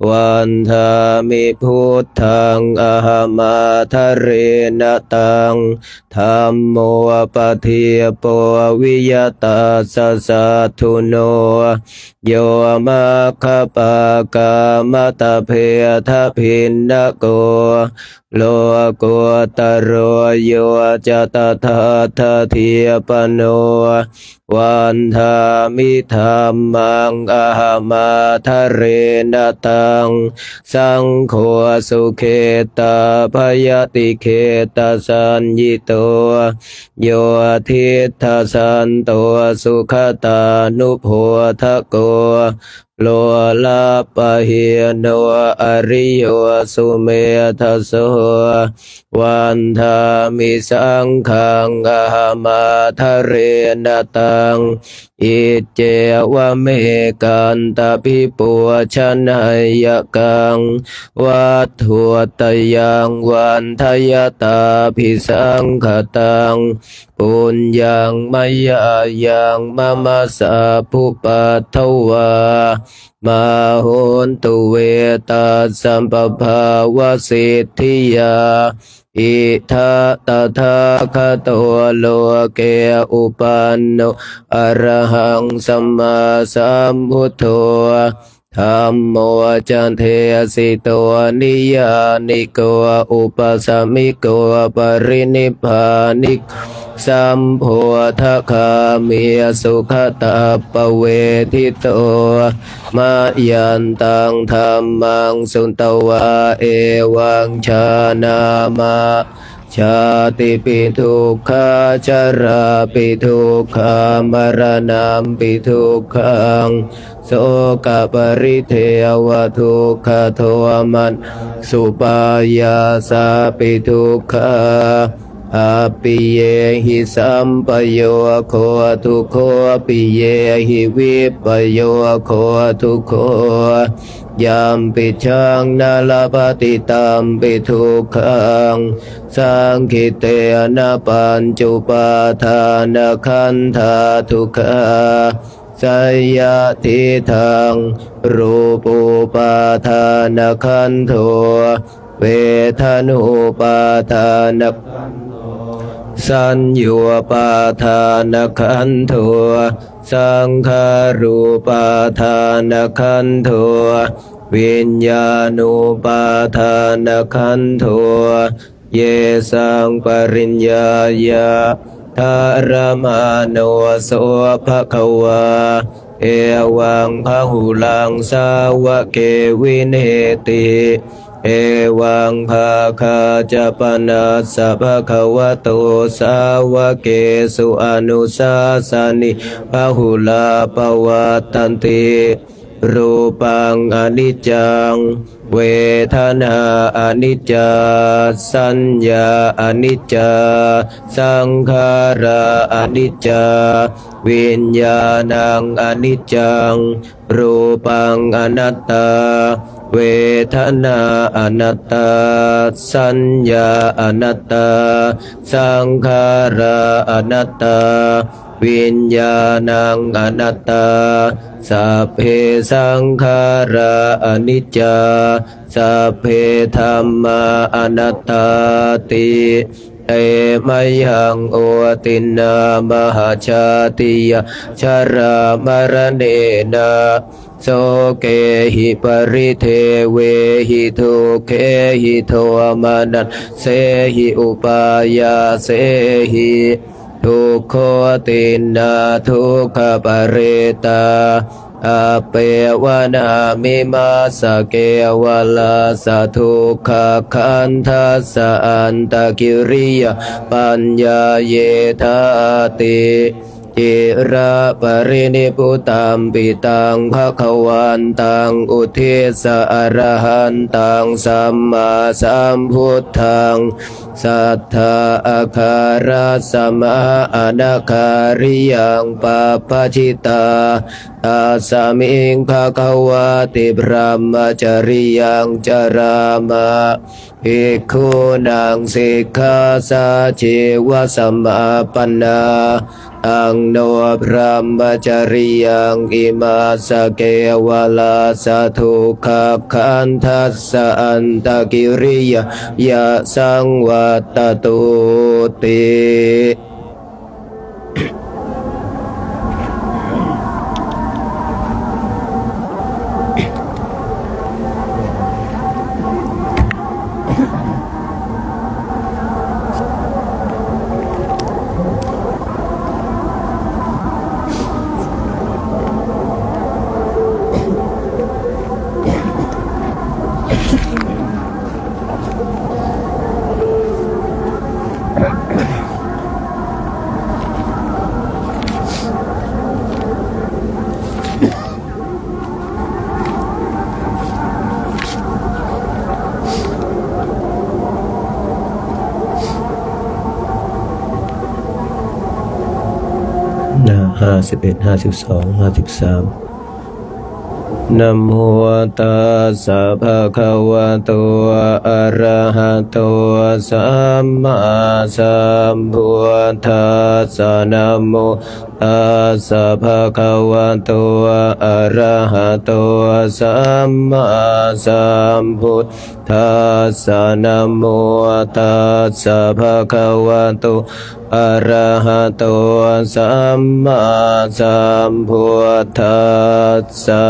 วันธามิพุทธังอะหัมมาทะเรณตังธัมโมปะเทียโปวิยตาสัสสะทุโนโยมะคะปะกามตะเพทะพินนโกโลกุตโรโยจตถาทะเทียปโนวันธามิธัมมังอะหัมมาทะเรณตังสังโฆสุเขตาพยติเขตาสัญญิโตโยทิฏฐสันโตสุขตานุโพธโกโลลาปะหิโนอริโยสุเมธโสวันธามิสังฆังอะหัมมาทะเรณตังอิเจวะเมกันตปิปุชนะยกังวัตถุตยังวันทยตาภิสังขตังปุญญังมยายังมะมะสะภุปัทถวามโหนตุเวตัสสัมปภาวะสิทธิยา อิทะตถาคโตโลเกอุปันโนอะระหังสัมมาสัมพุทโธธัมโมจันเทสิโตนิยานิโกอุปสมิโกปรินิพพานิโกสัมโพธคามิสุขตาปเวทิโตมายันตังธัมมังสุนตวาเอวังชานามาชาติปิทุกขาชราปิทุกขามรณะปิทุกขังโสกปริเทวทุกขโทมันสุปายาสาปิทุกขาอาปิเยหิสัมปโยโคทุโคปิเยหิวิปโยโคทุโคยามปิชังนาลปฏิตัมปิทุกขังสังคิเตนะปัญจุปาทานขันธาทุกขาสยทิทังรูปุปาทานขันโทเวทนุปาทานสัญญูปาทานขันโทสังขารูปาทานขันโทวิญญาณุปาทานขันโทเยสังปริญญายาธารมาโนโสภควาเอวังพหุลังสาวะเกวินเหติเอวังภาคาจปนัสสะภะคะวะโตสาวะเกสุอนุสาสนิพหุลาปวัตตันติรูปังอนิจจังเวทนาอนิจจาสัญญาอนิจจาสังขาราอนิจจาวิญญาณังอนิจจังรูปังอนัตตาเวทนาอนัตตาสัญญาอนัตตาสังขาราอนัตตาวิญญาณังอนัตตาสัพเพสังขาราอนิจจาสัพเพธัมมาอนัตตาติเตมยังโอตินามหาชาติยาชรามรเนนะโสเกหิปริเทเวหิทุเขหิโทมานัสเสหิอุปายาเสหิทุกขตินาทุกขปเรตาอาเปวนามิมาสเกวลาสทุกขคันทัสสะอันตกิริยปัญญาเยธาติจิระปรินิพุตัมปิตังภควันตังอุทิสอรหันตังสัมมาสัมพุทธังสัทธาอาคาราสมาอนาคาริยังปาปชิตาตัสสมิงภควาติพระมจริยังจรามะภิกขุนังสิกขาสาจิวสัมมาปันนาอังโนพระมจริยังอิมาสเกวลาสทุกขคันทัสสะอันตกิริยยะสังวัตตุติ51 52 53นะโมตัสสะภะคะวะโตอะระหะโตสัมมาสัมพุทธัสสะนะโม ตัสสะภะคะวะโตอะระหะโตสัมมาสัมพุทธัสสะนะโมตัสสะภะคะวะโตอะระหะโตสัมมาสัมพุทธัสสะ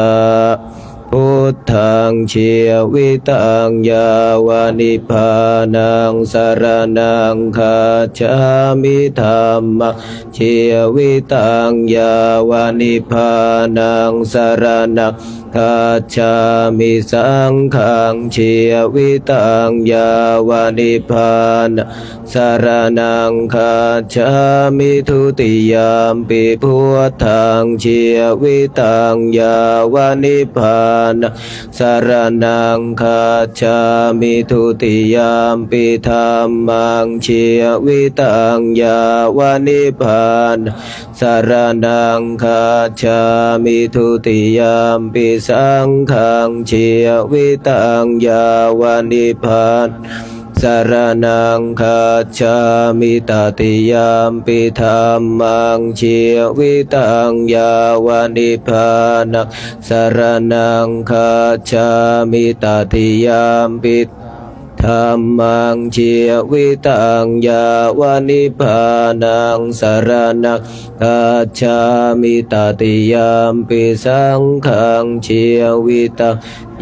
พุทธังเชียวิตังยาวานิพพานังสรณังคัจฉามิธัมมังเชียวิตังยาวานิพพานังสรณังคัจฉามิสังฆังเชียวิตังยาวานิพพานังสรณังคัจฉามิทุติยามปิพุทธังเชียวิตังยาวานิพพานังสรณังคัจฉามิทุติยามปิธัมมังเชียวิตังยาวานิพพานังสรณังคัจฉามิทุติยามปิสังฆังเชียวิตังยาวานิพพานังสรณังคัจฉามิตติยามปิธัมมังเชียวิตังยาวานิพพานังสรณังคัจฉามิตติยามปิธัมมังเชียวิตังยาวานิพพานังสรณังคัจฉามิตติยามปิสังฆังเชียวิตัง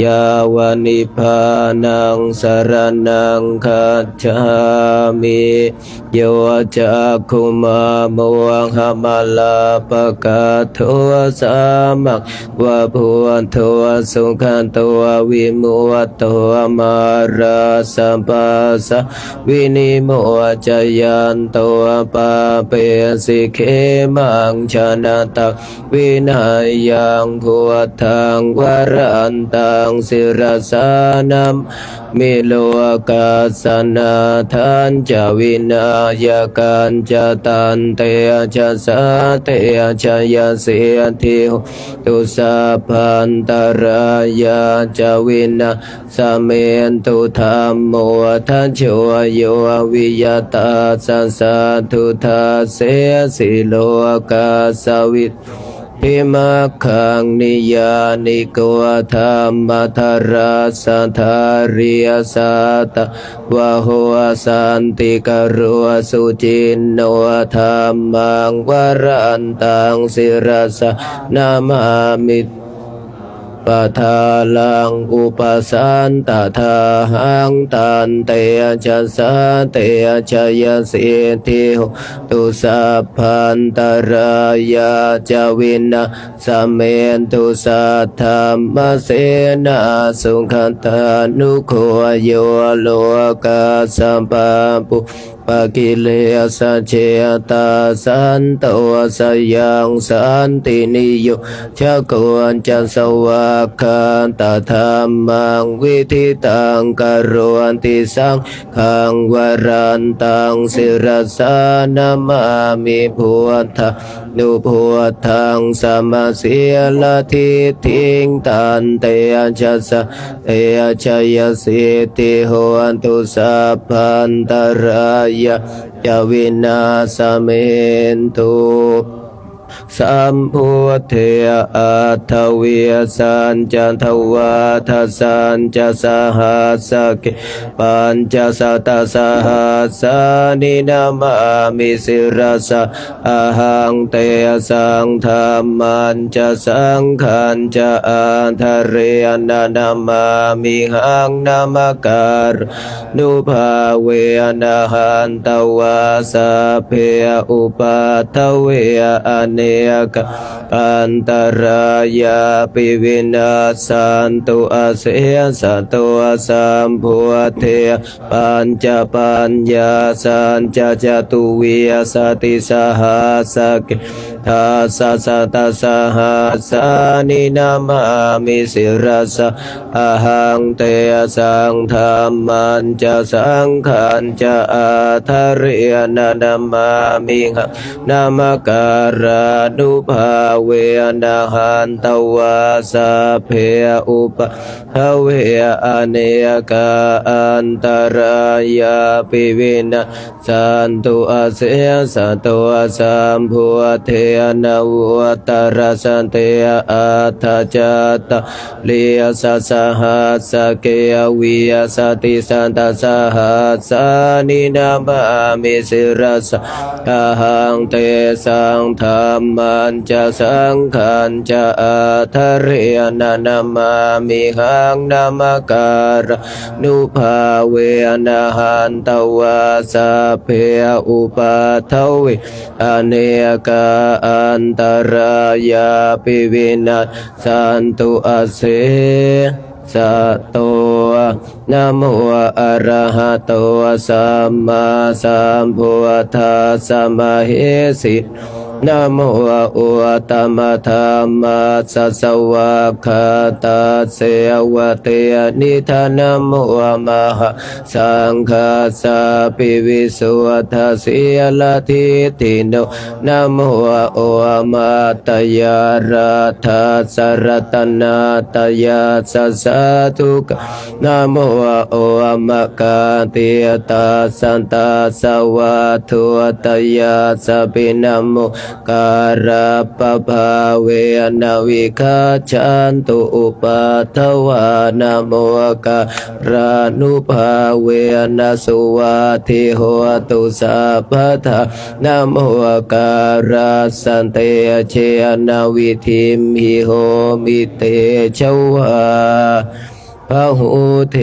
ยาวานิพพานังสรณังคัจฉามิโยจักขุมาโมหะมาลาปะกะโทสามังวะพุทโธสุขันโตวิมุตโตมาราสัมปัสสะวินิโมจยันโตปะเปสิเขมังชนะตังวินัยยังพุทธังวรันตังศิรสานัมมิโลกาสนาทันจะวินาญากันจะตันเตชะสาเตชะยะเสทิโหตุสัพพันตรายาจะวินาสเมนตุธรรมโมทัจโชโยวิยตาสัสสะทุทาเสสิโลกาสวิพิมัคขังนิยานิโกธรรมธาราสัทธาริยสัตตวะโหสันติกรุสุจินโนธรรมังวรันตังศิรสะนามามิปะทาลังอุปสันตถาหังตันเตชะสะเตชะยะสิทธิโหตุสัพพันตรายาจาวินาสเมนตุสัทธรรมเสนาสุขันตานุโคโยโลกาสัมปัปปุปะกิเลสเชตาสันโตสยังสันตินิโยชะกวนจะสวากขันตธรรมังวิธิตังกโรนติสังขังวรันตังศิรสานามามิพุทธานุพุทธังสมาเสียละทิทิงตันเตชะสะเตชะยะสิติโหตุสัพพันตรายาจะวินาสเมนตุสัมพุทเทอัตถเวียสันจันทวาทัสสันจะสหัสสะเกปัญจสัตตสหัสสานินามามิสิรสะอะหังเตสังธรรมันจะสังขันจะอันทะเรนะนามามิหังนามการนุภาเวนะหันตวาสัพเพอุปัฏฐเวอเนกอันตรายาปิวินาสันตุอาเสสัตวสัมพุทเทปัญจปัญญาสันจะจตุวิยสติสหัสสะเกทัสสะสัตตสหัสสานินามามิสิรสะอะหังเตสังธรรมันจะสังขันจะอาทะเรนะนามามิหังนามการานุภา เวนะหันตวาสัพเพอุปะเวอเนกาอันตรายาปิวินาสันตุอาเสสัตวสัมภูเทนะวัตรสันเตอัตถจัตตเลียสัสหัสสเกวิยสติสันตสหัสสานินามามิสิรสะหังเตสังธรรมันจะสังขันจะอัทเรนะนามามิหังนามการนุภาเวนะหันตวาสัพเพอุปัฏฐวิอเนกาอันตรายาปิวินาสันตุอาเสสัตโตนะโมอะระหะโตสัมมาสัมพุทธัสสะมะเหสินะโมอุตตมะธัมมัสสะสวากขาตาเสวะเตนิธานะโมมหาสังฆาสะปิวิสุทธัสสิลทิติโนนะโมโอมาตยาราทัสสะรัตนาตยาสัสสะทุกนะโมโอมะกาติตาสันตาสวะทุตยาสัพพินะโมการะปะภาเวนะวิคัจฉันตุอุปัฏฐวานะโมการะนุภาเวนะสุวัตถิโหตุสัพพะทานะโมการะสันเตเชนะวิธิมหิโหมิเตชวาพหูเท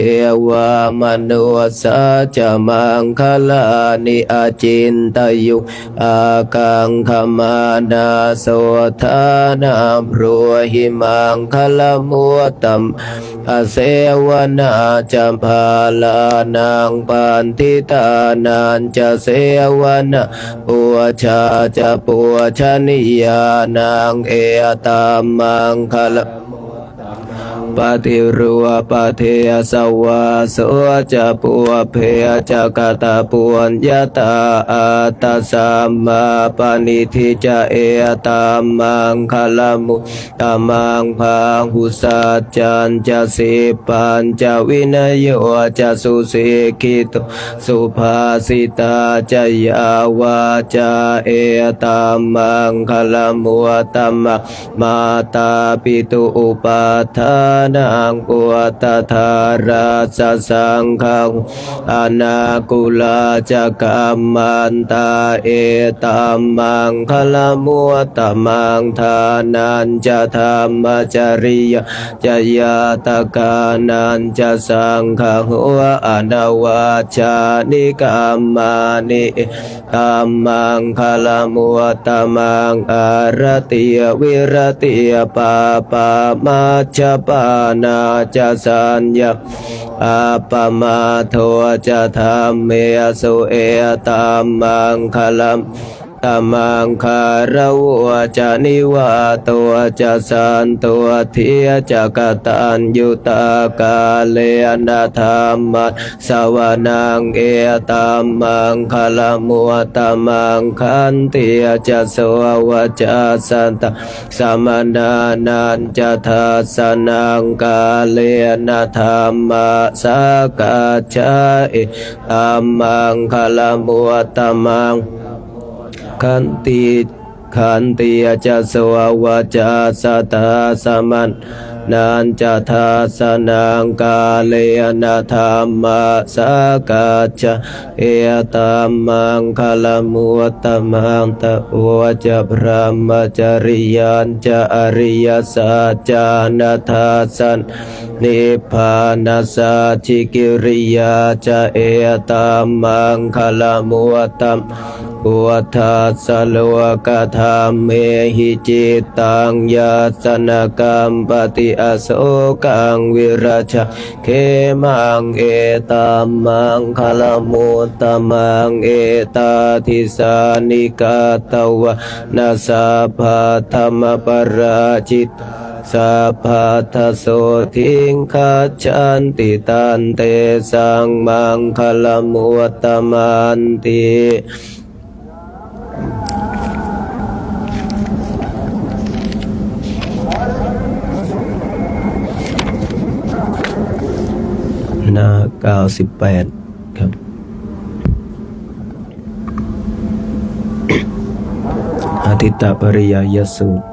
วามนุสัจจมังคลานิอาจินตยุอากังขมานาโสธานาพรัวหิมังคลมุตตัมอเสวนาจัมภาลานังปันทิตานันจะเสวนาปัวชาจะปัวชนิยานังเอตามังคลปฏิรัวปเทสวาโสจะปัวเพจะกตาปุญญาตาอัตตสัมมาปณิทิจะเอตามังคลมุตตมังภาหุสัจจันจะสิปัญจะวินโยจะสุสิกิตุสุภาสิตาจะยาวาจาเอตามังคลมุตตมังมาตาปิตุอุปัฏฐานังปุตตธาราสสังฆังอนาคุลาจะกัมมันตาเอตัมมังคลมุตตมังทานันจะธรรมจริยจะยาตกานันจะสังฆังวะอนาวาจานิกัมมานิตัมมังคลมุตตมังอารติวิรติปาปามาจปานาจะสัญญาอาปมาโทจะธรรมเมสุเอตัมมังคลัมตมังคารวจะนิวาตัวจะสันตัวเทียจะกตัญยุตากาเลนะธรรมะสวนังเอตัมมังคลมุตตมังคันติจะสวะจะสันตสมนานันจะทัสสนังกาเลนะธรรมะสกาจาเอตัมมังคลมุตตมังขันติจะสวาวาจาสัตตาสมันนันจะทัสสนังกาเลนะธรรมะสกัจจเอตัมมังคลมุตตมังตะโอจะพระมจริยันจะอริยสัจจานัทธัสสนนิพพานัสสัจฉิกิริยาจะเอตัมมังคลมุตตมพุทธัสสะโลกธรรมเมหิจิตตังยัสสนกัมปติอโศกังวิราชเขมังเอตัมมังคลมุตตมังเอตาทิสานิกาตวะนาสาภาธรรมปราชิตสัพพะทโสทิงคัจฉันติตันเตสังมังคลมุตตมันติ หน้า98ครับอาทิตตปริยายสูตร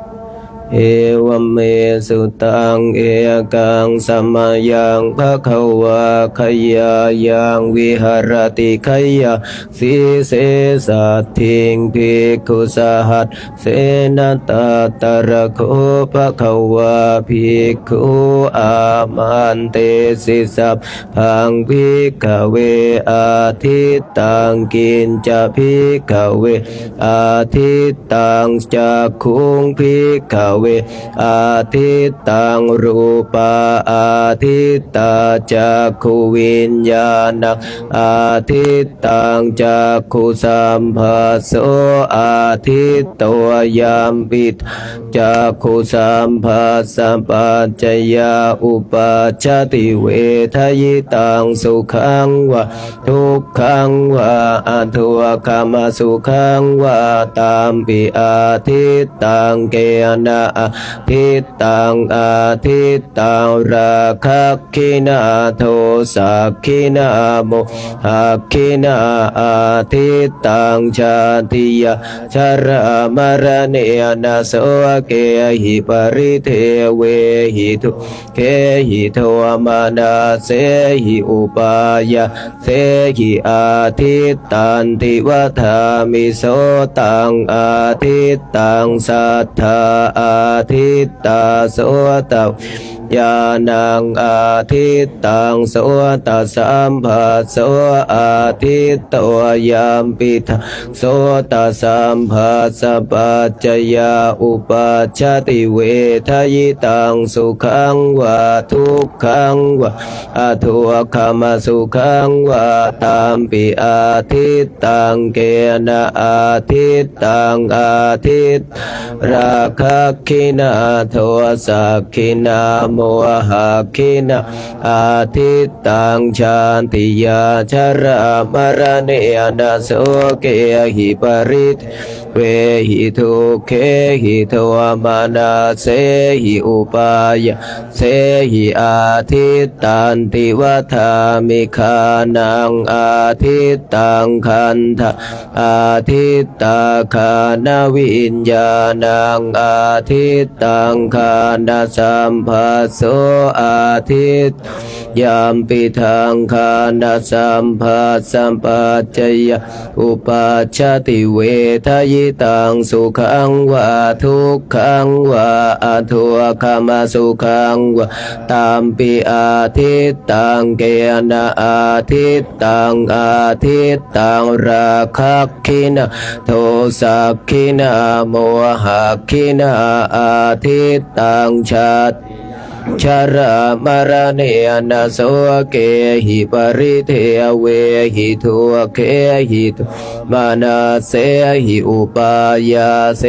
เอวเมสุตังเอกังสัมมายังภะคะวะขยายังวิหารติขยาสีเสสัตถิงภิกขุสหัสเสนตตระโคภะคะวะภิกขุอามันเตสิสัพพังภิกขเวอาทิตตังกินจะภิกขเวอาทิตตังจักขุงภิกขเวอาทิตตังรูปาอาทิตตาจักขุวิญญาณังอาทิตตังจักขุสัมภัสโสอาทิตตวยามปิตจักขุสัมภัสสัมปัจจยาอุปัชชติเวทยิตังสุขังวะทุกขังวะอทุกขมสุขังวะตามปิอาทิตตังเกนะอาทิตตังอาทิตตังราคะคินาโทสักขินาโมหักขินาอาทิตตังชาติยาชรามรณะนาโสเกหิปริเทเวหิทุเคหิโทมานาเสหิอุปายาเสหิอาทิตตันติวัฏามิโสตังอาทิตตังสัทธาอาทิตตาโสตญาณังอาทิตตังโสตสัมภัสโสอาทิตตวยามปิทาโสตสัมภัสสะปัจจยาอุปัชชติเวทยิตังสุขังวะทุกขังวะอทุกขมสุขังวะตามปิอาทิตตังเกนะอาทิตตังอาทิตราคะคินาโทสักขินาโมหักขินาอาทิตตังชาติยาชรามรณะนาโสเกหิปริตเวหิทุเคหิโทมานาเสหิอุปายาเสหิอาทิตตันติวัฏามิคานังอาทิตตังขันธาอาทิตตาคานวิญญาณังอาทิตตังคานสัมภัสโสอาทิตยามปิทังคานสัมภัสสัมปัจจยอุปัชชติเวทยิตังสุขังวะทุกขังวะอทุกขมสุขังวะตามปิอาทิตตังเกนะอาทิตตังอาทิตตังราคะคินาโทสักขินาโมหักขินาอาทิตตังชาติชรามรณะนาโสเกหิปริเทเวหิทุเคหิทุมานาเสหิอุปายาเส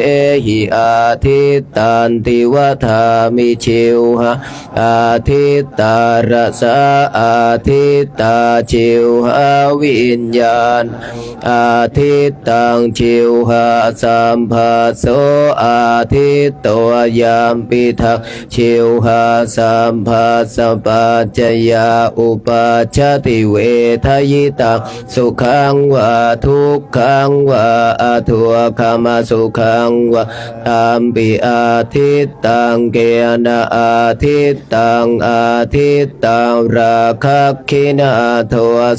หิอาทิตตันติวัฏามิชิวหาอาทิตตารสาอาทิตตาชิวหาวิญญาณอาทิตตังชิวหาสัมภัสโสอาทิตตวยามปิทังชิวหาสัมภัสสะปัจจยาอุปัชชติเวทยิตังสุขังวะทุกขังวะอทุกขมสุขังวะตามปิอาทิตตังเกนะอาทิตตังอาทิตตังราคะคินาโท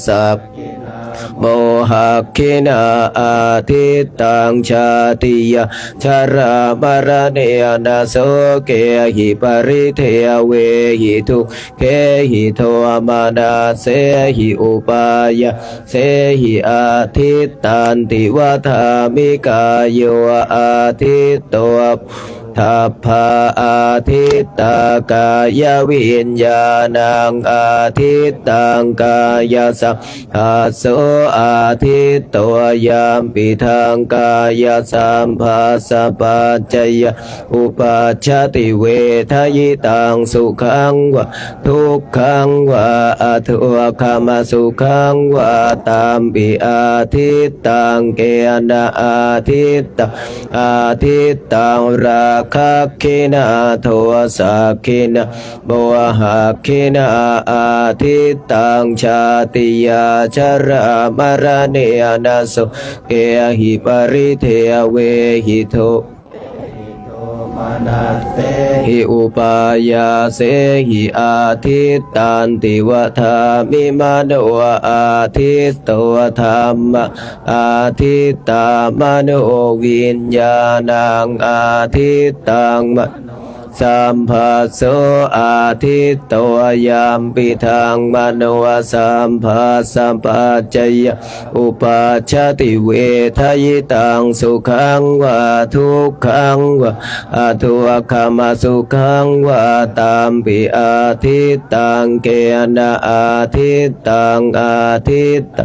สัพโมหักขินาอาทิตตังชาติยาชรามรณะนาโสเกหิปริเทเวหิทุเคหิโทมานาเสหิอุปายาเสหิอาทิตตันติวัฏามิกายโยอาทิตตวทัพพาอาทิตตากายวิญญาณังอาทิตตังกายสัมภัสโสอาทิตตวยามปิทังกายสัมภัสสะปัจจยอุปัชชติเวทยิตังสุขังวะทุกขังวะอทุกขมสุขังวะตามปิอาทิตตังเกนะอาทิตตังรา คัคขินาโทสักขินาโมหักขินาอาทิตตังชาติยาชรามรณะนาโสเกหิปริเทเวหิโทหิอุปายาเสหิอาทิตตันติวะธามิมโนอาทิตตวธรรมอาทิตตามโนวิญญาณังอาทิตตังสัมภัสโสอาทิตตวยามปิทังมโนสัมภัสสัมปัจจยอุปัชชติเวทยิตังสุขังวะทุกขังวะอทุกขมสุขังวะตามปิอาทิตตังเกนะอาทิตตังอาทิตต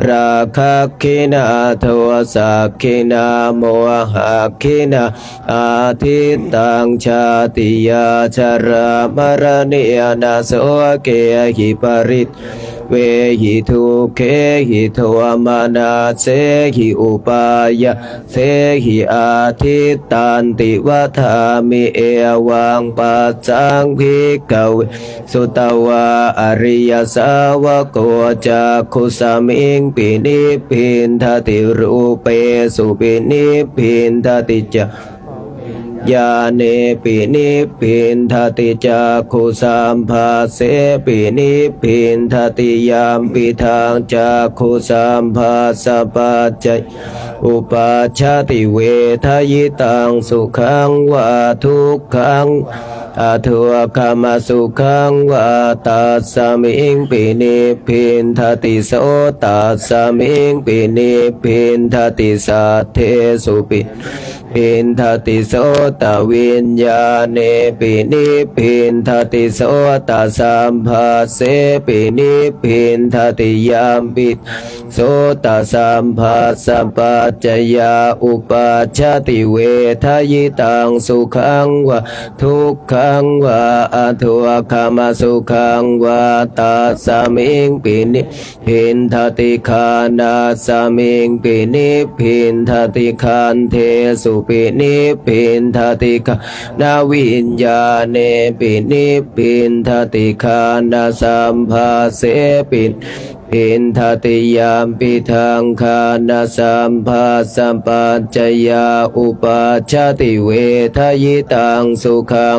ราคะขินาโทสักขินาโมหะขินาอาทิตตังชาติยาชรามรณะนาโสเกหิปริตเวหิทุเคหิโทมานาเสหิอุปายาเสหิอาทิตตันติวัฏามิเอวังปัจจังภิกขเวสุตวาอริยสาวกจักขุสมิงปินิพินทติรูเปสุปินิพินทติจญาเนปินิพินทติจักขุสัมภัสเสปินิพินทติยามปิทางจักขุสัมภัสสะปัจจัยอุปัชชติเวทยิตังสุขังวะทุกขังอทุกขมสุขังวะตัสสมิงปินิพินทติโสตัสสมิงปินิพินทติสัทเทสุปิพินทติโสตวิญญาเนปินิพินทติโสตสัมภัสเสปินิพินทติยามปิโสตสัมภัสสะปัจจยาอุปัชชติเวทยิตังสุขังวะทุกขังวะอทุกขมสุขังวะตัสสมิงปินิพินทติคานาสมิงปินิพินทติคันเทสุปินิพินทติคานาวิญญาเนปินิพินทติคานาสัมภัสเสปิพินทติยามปิทังคานาสัมภัสสัมปัจจยาอุปัชชติเวทยิตังสุขัง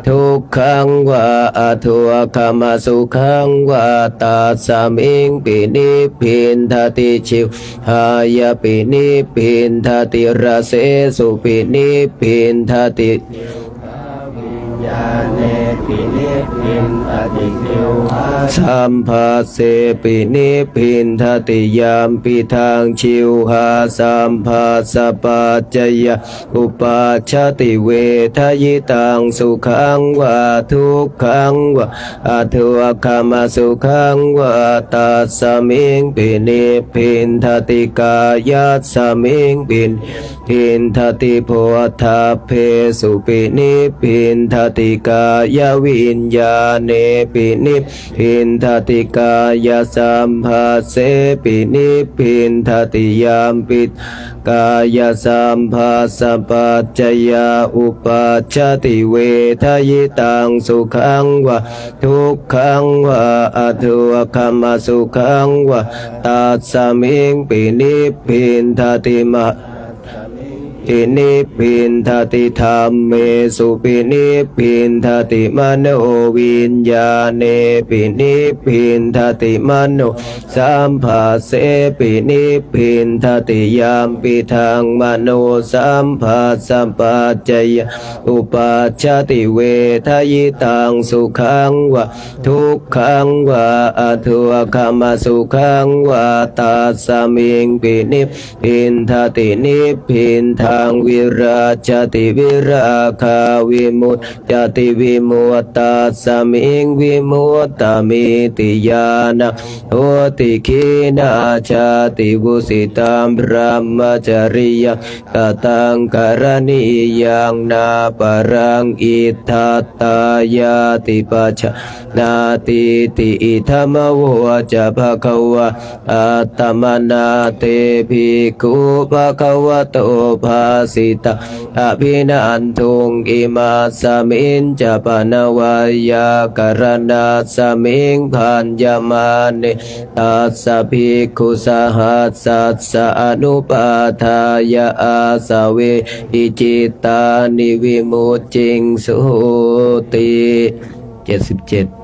ทุกขังวะอทุกขมสุขังวะตัสสมิงปินิพินทติชิวหายปินิพินทติระเสสุปินิพินทติญาเนปินิพินทติชิวหาสัมภัสเสปินิพินทติยามปิทังชิวหาสัมภัสสะปัจจยอุปัชชติเวทยิตังสุขังวะทุกขังวะอทุกขมสุขังวะตัสสมิงปินิพินทติกายัสสมิงปินพินทติโพธาเพสุปินิพินทติกายวิญญาเนปินิพินทติกายสัมภัสเสปินิพินทติยามปิกายสัมภัสสะปัจจยาอุปัชชติเวทยิตังสุขังวะทุกขังวะอทุกขมสุขังวะตัสสมิงปินิพินทติมะปินิพินทติธรรมเมสุปินิพินทติมโนวิญญาเนปินิพินทติมโนสัมภัสเสปินิพินทติยามปิทังมโนสัมภัสสัมปัจจยอุปัชชติเวทยิตังสุขังวะทุกขังวะอทุกขมสุขังวะตัสสมิงปินิพินทตินิพินทางวิราชติวิราคาวิมุตติวิมุตตัสสมิงวิมุตตมิติญาณโหติขีนาชาติวุสิตัมพระมจริยังกตังกรณียังนาปรังอิทัตตายาติปัจจนาติติอิธรรมโวจะภะคะวะอัตตมนาเตภิกขุภะคะวะโตภะ สิตาอภินันทุงอิมาสมิงจะปนวายากรณาสมิงพันยมานิตัสสะภิกขุสหัสสัสสะอนุปาทายาอาสเวอิจิตานิวิมุตติงสุติ77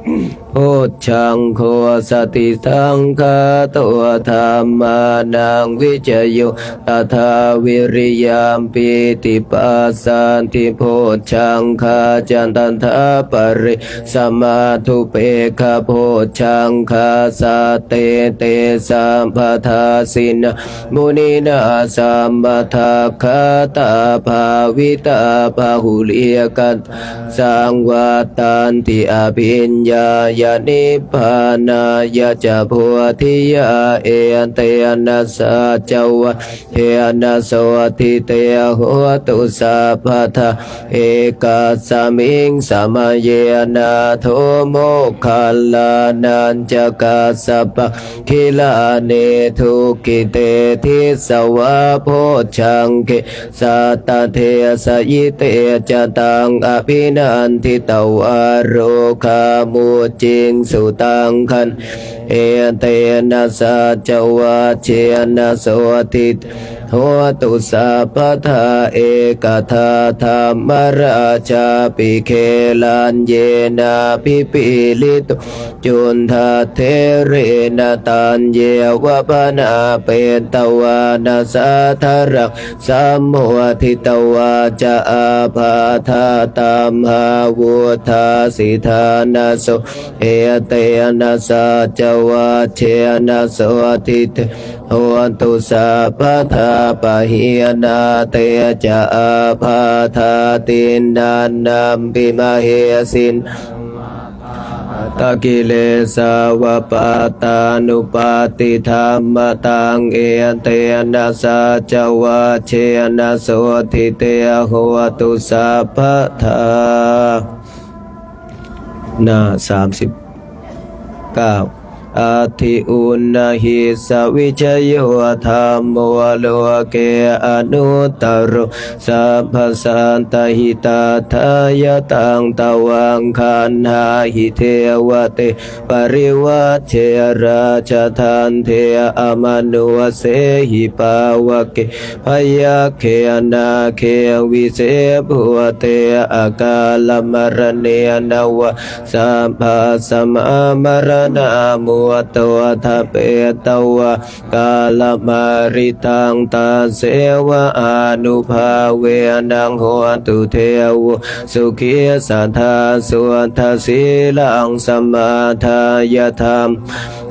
โพชฌังโฆสติสังฆาตัวธรรมานังวิจโยตถาวิริยามปิติปัสสันติโพชฌังคาจันตันทาปริสมาธุเปกขโพชฌังคาสาเตเตสัมปทาสินมุนีนาสัมปทาคาตาภาวิตาภาหุลิยกันสังวัตันติอภิญญายานิพพานายาจะโพธิยาเอเตนะสัจวะเอนะโสติเตโหตุสัพพทาเอกาสมิงสมัยนาโทโมคัลลานันจะกัสสปะคิลาเนทุกิเตทิสวะโพชังเกสัตตเทสยิเตจตังอภินันทิตวารโรคามุจิงสุตังคันเอเตนะสัจวะเชนะโสติโหตุสัพพทาเอกทาธรรมราชาปิเคลันเยนะปิปิลิตุจุนทาเทเรนะตันเยวะปนาเปตวานาสัทธรักสัมโมทิตวาจะอาภาธาตัมหาวุธาสิทานาโสเอเตนะสัจวะเชนะโสติเตโหตุสัพพทาปะหิยนาเตจะอาภาธาตินดานัมปิมเหสินตะกิเลสาวะปะตานุปาติธรรมตังเอเตนะสัจวะเชนะโสติเตโหตุสัพพทาหน้า39อาทิอุณหิสวิชโยธรรมโมโลเกอนุตตรสัพพสันตหิตาทายตังตวังคันหาหิเทวเตปริวัชเชราชทันเทอมนุเสหิปาวเกพยาเคนาเควิเศภุเตอากาลมรเนนวะสัมภาสมามรณามุตัวทัพเปตวะกาลมาริตังตาเสวะอนุภาเวนังโหตุเทวสุขีสัทธาสุทัสสีลังสมาทายธรรม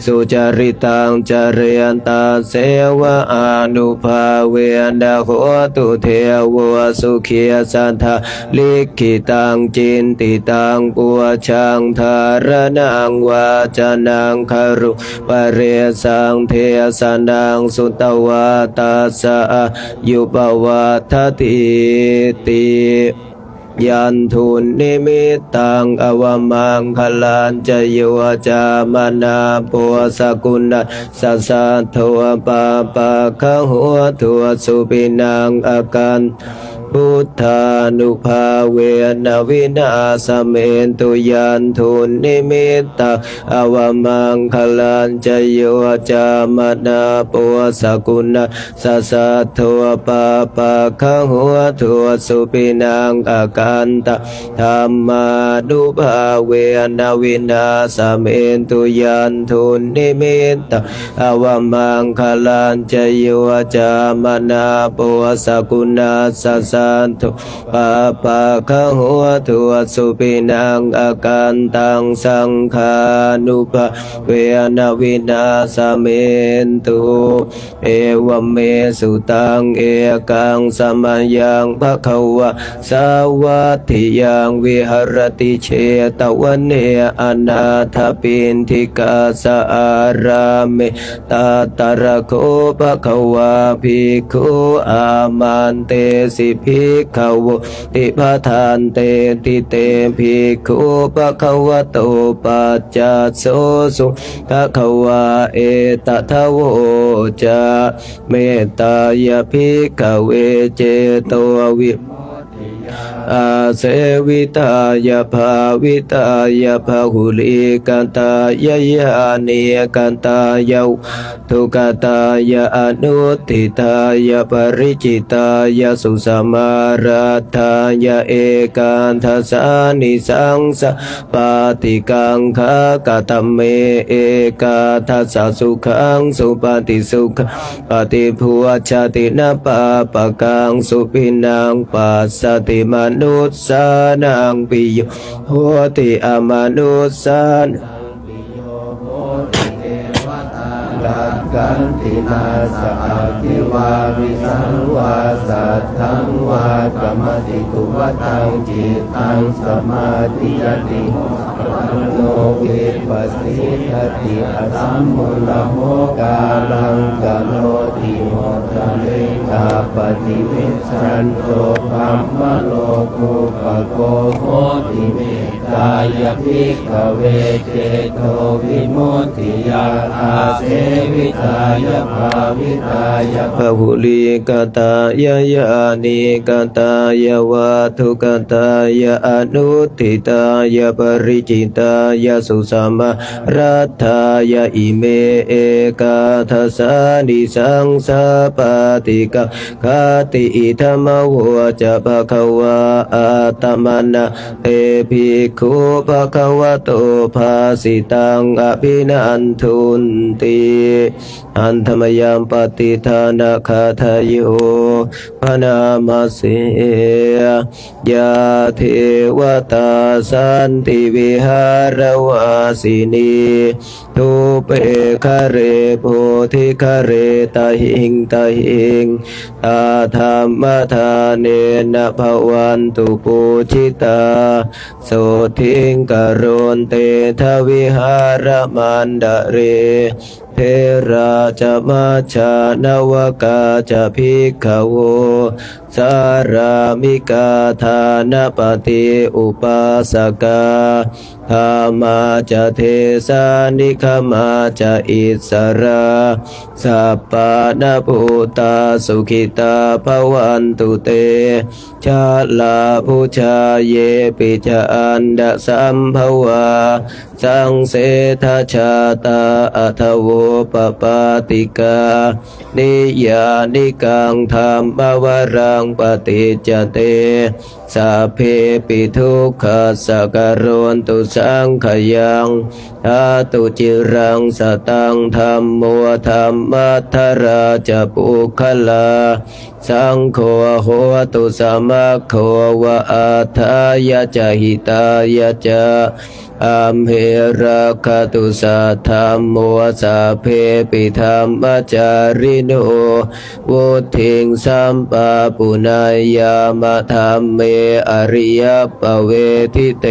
สุจริตังจริยันตาเสวะอนุภาเวนะโหตุเทวสุขีสัทธาลิขิตังจินติตังปุชังธารนังวาจานังคารุปเรสังเทสนังสุตวาตัสสะยุปวัฏฏติติยันทุนนิมิตตังอวมังคลันจะโยจามนาปัวสกุณัสสะสัทโทปาปะคะหัวทัวสุปินังอาการพุทธานุภาเวนะวินาสเมนตุยันทุนนิมิตตาอวมังคลันจโยจามนาปัวสกุณัสสะสัทโทปาปะคะหัวทัวสุปินังอาการตะธรรมานุภาเวนะวินาสเมนตุยันทุนนิมิตตาอวมังคลันจโยจามนาปัวสกุณัสสะสันตุปาปะคะหัวทัวสุปินังอาการตังสังขานุภาเวนะวินาสเมนตุเอวเมสุตังเอกังสมัยยังภควะสาวัตถิยังวิหรติเชตวันเนอนาถปินทิกาสอารามิตาตระโคภควะภิกขุอามันเตสิภิ ภิกขวติปทานเตติเตภิกขุปะคะวะโตปัจจโสสุภควาเอตทะโวจะเมตตายภิกขเวเจโตวิอาเสวิตายาภาวิตายาภาหุลิกันตายายานิกันตายาทุกตายาอนุติตายาปริจิตายาสุสมาราธายาเอกันทัสสานิสังสปาติกังคากตเมเอกาทัสสะสุขังสุปฏิสุขปฏิภุชาตินาปาปะกังสุปินังปัสสติมนุสสานังปิโยโหติอมนุสสานังปิโยโหติเทวตารักกันตินาสอาทิวาวิสังวาสัทธังวากรรมติตุวตังจิตตังสมาธิยติโนวิปัสสิทติอสัมมุลโมกาลังกโนติโมทะเลกาปฏิวิสันโตภัมมโลกุปโกโหติเมตายภิกขเวเจโตวิมุตติยาอาเสวิตายภาวิตายภาหุลิกตายายานิกตายาวาทุกตายาอนุติตายาปริจิตายาสุสมารัตถายาอิเมเอกาทัสสานิสังสาปาติกะคาติอิธรรมโวจะภควาอาตมนะเตภิกขุภควโตภาสิตังอภินันทุนติอันธรรมยามปฏิทานะคาทายโยพนามาเสยาเทวตาสันติวิหารวาสินีทุเปคะเรโพธิคะเรตหิงตหิงตาธรรมทานเนนะภวันตุปูชิตาโสทิงกโรนเตทวิหารมันดะเรเทราจะมัชฌานวกาจะภิกขโวสารามิกาทานปฏิอุปาสกาธามาจะเทสานิคมาจะอิสราสัปปานาภูตาสุขิตาภวันตุเตชาลาภูชาเยปิจอันดะสัมภวาสังเสทชาตาอัทโวปปาติกานิยานิกังธรรมวรังปฏิจจเตสัพเพปิทุกขสักการนตุสังขยังทาตุจิรังสตังธรรมโมธรรมัทธราจะปุคลาสังโฆโหตุสัมมาโฆวะอาทายะจะหิตายะจะอัมเหระคตุสัทธัมโมสัพเพปิธรรมจาริโนวุทิงสัมปะปุณายามะธรรมเมอริยปเวทิเต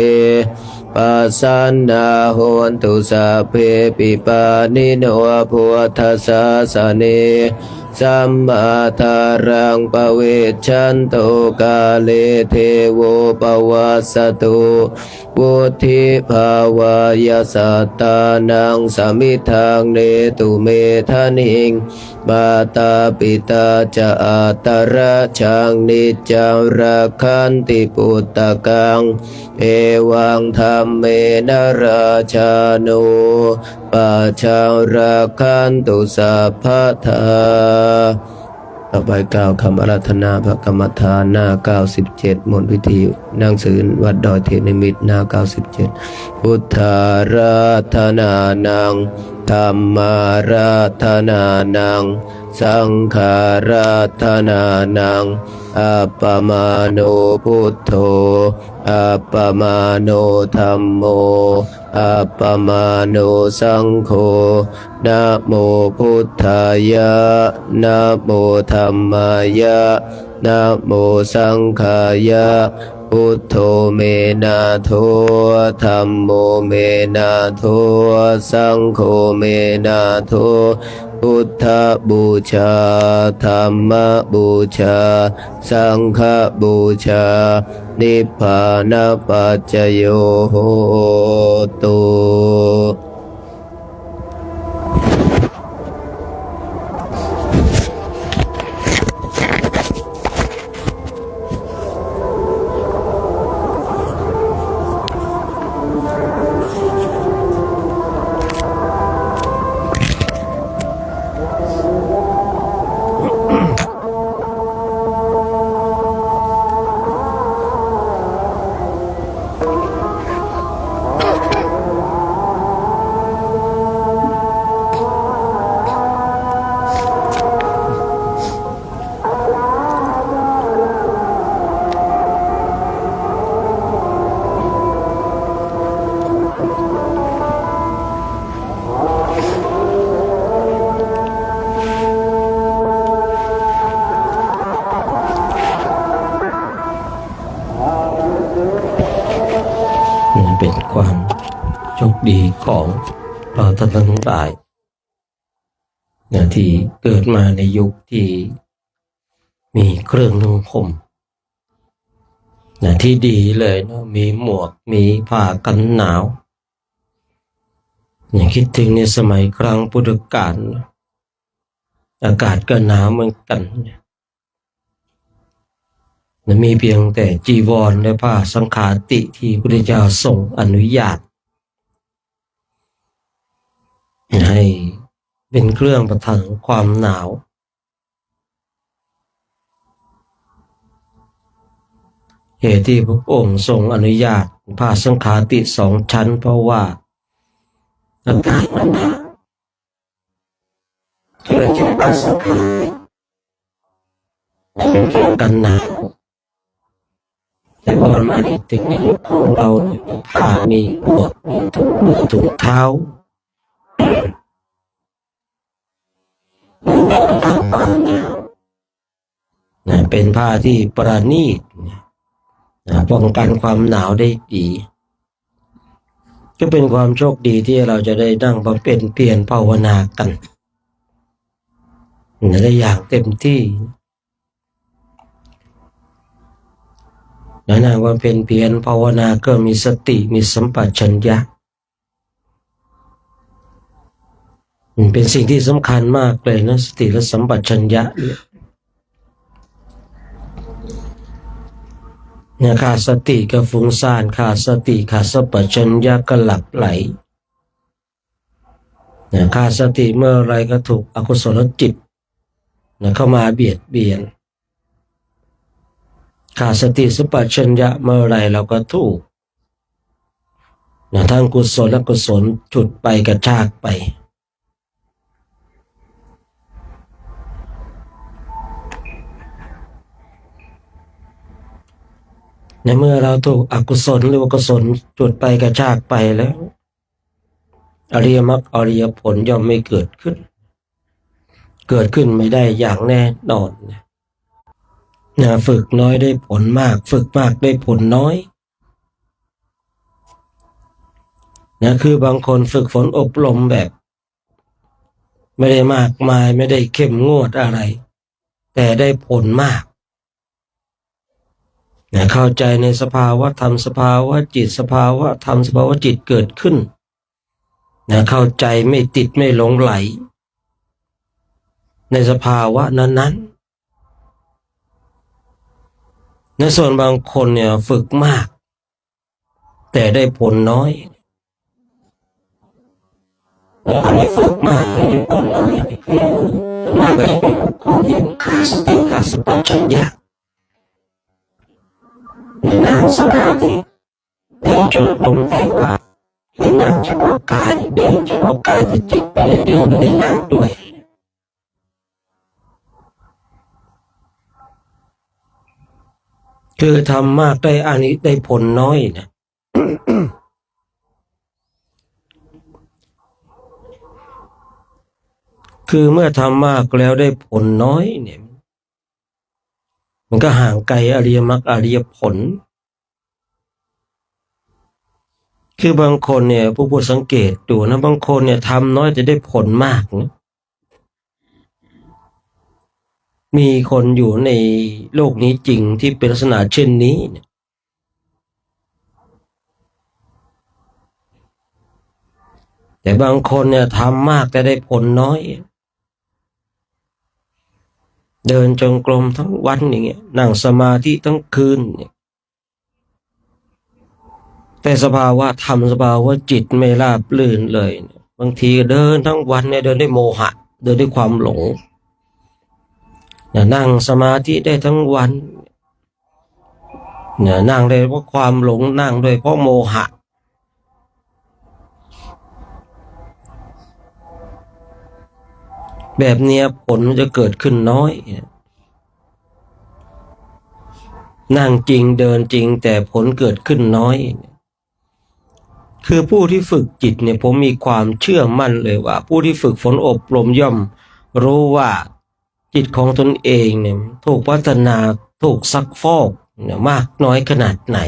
ปัสสนาโหนตุสัพเพปิปานิโนพุทธัสสะสะเนสัมมาทารังปเวชันโตกาเลเทโวปวัสสตุวุธิภาวายสัตตานังสมิทังเนตุเมทานิงมาตาปิตาจะอัตตระชังนิจจังรักขันติปุตตะกังเอวังธรรมเมนะราชานุปัจจังรักขันตุสัพพทาต่อไปกล่าวคำอาราธนาพระกรรมฐานหน้า97มนต์พิธีหนังสือวัดดอยเทพนิมิตรหน้า97พุทธาราธนานังธัมมาราธนานังสังฆาราธนานังอัปปมาโนพุทโธอัปปมาโนธัมโมอัปปมาโนสังโฆนะโมพุทธายะนะโมธัมมายะนะโมสังฆายะพุทโธเมนะโธธัมโมเมนะโธสังโฆเมนะโธป พุทธบูชาธัมมบูชาสังฆบูชานิพพานปัจจโยโหตุนี่เป็นความโชคดีของเราท่านทั้งหลายที่เกิดมาในยุคที่มีเครื่องนุ่งห่มที่ดีเลยนะมีหมวกมีผ้ากันหนาวคิดถึงในสมัยครั้งพุทธกาลอากาศก็หนาวเหมือนกันมีเพียงแต่จีวรและผ้าสังฆาติที่พระพุทธเจ้าทรงอนุญาตให้เป็นเครื่องประทังความหนาวเหตุที่พระองค์ทรงอนุญาตผ้าสังฆาติ2 ชั้นเพราะว่าอากาศมันหนาวก็เลยใช้ผ้าสังฆาติเป็นเครื่องกันหนาวแต่พอมาในถึงในยุคของเราผ้ามีหมวกมีถุงมือถุงเท้าเป็นผ้าที่ประณีตป้องกันความหนาวได้ดีก็เป็นความโชคดีที่เราจะได้นั่งบำเพ็ญเพียรภาวนากันได้อย่างเต็มที่นั่งบำเพ็ญเพียรภาวนาก็มีสติมีสัมปชัญญะเป็นสิ่งที่สำคัญมากเลยนะสติและสัมปชัญญะเนี่ยขาดสติก็ฟุ้งซ่านขาดสติขาดสัมปชัญญะก็หลับไหลขาดสติเมื่อไรก็ถูกอกุศลจิตเข้ามาเบียดเบียนขาดสติสัมปชัญญะเมื่อไรเราก็ถูกทั้งกุศลและอกุศลฉุดไปกระชากไปในเมื่อเราถูกอกุศลหรืออกุศลจุดไปกระชากไปแล้วอริยมรรคอริยผลย่อมไม่เกิดขึ้นไม่ได้อย่างแน่นอนฝึกน้อยได้ผลมากฝึกมากได้ผลน้อยคือบางคนฝึกฝนอบรมแบบไม่ได้มากมายไม่ได้เข้มงวดอะไรแต่ได้ผลมากเข้าใจในสภาวะธรรมสภาวะจิตสภาวะธรรมสภาวะจิตเกิดขึ้นเข้าใจไม่ติดไม่หลงไหลในสภาวะนั้นๆในส่วนบางคนเนี่ยฝึกมากแต่ได้ผลน้อยไม่ฝึกมากแต่ได้ผลน้อยมากเลยยังขาดสติขาดสัมปชัญญะนั่งสมาธิเป็นจุดตรงไหนว่านั่งเฉพาะกายเดินเฉพาะกายจิตไปเดินไม่ได้นั่งด้วยคือทำมากได้อานิได้ผลน้อยนะ คือเมื่อทำมากแล้วได้ผลน้อยเนี่ยมันก็ห่างไกลอริยมรรคอริยผลคือบางคนเนี่ยผู้สังเกตดูนะบางคนเนี่ยทำน้อยจะได้ผลมากนะ มีคนอยู่ในโลกนี้จริงที่เป็นลักษณะเช่นนี้เนี่ยแต่บางคนเนี่ยทำมากแต่ได้ผลน้อยเดินจงกรมทั้งวันอย่างเงี้ยนั่งสมาธิทั้งคืนเนี่ยแต่สภาวะธรรมสภาวะจิตไม่ราบรื่นเลยบางทีเดินทั้งวันเนี่ยเดินด้วยโมหะเดินด้วยความหลงนั่งสมาธิได้ทั้งวันนั่งได้เพราะความหลงนั่งด้วยเพราะโมหะแบบเนี้ยผลมันจะเกิดขึ้นน้อยนั่งจริงเดินจริงแต่ผลเกิดขึ้นน้อยคือผู้ที่ฝึกจิตเนี่ยผมมีความเชื่อมั่นเลยว่าผู้ที่ฝึกฝนอบรมย่อมรู้ว่าจิตของตนเองเนี่ยถูกพัฒนาถูกซักฟอกเนี่ยมากน้อยขนาดไหน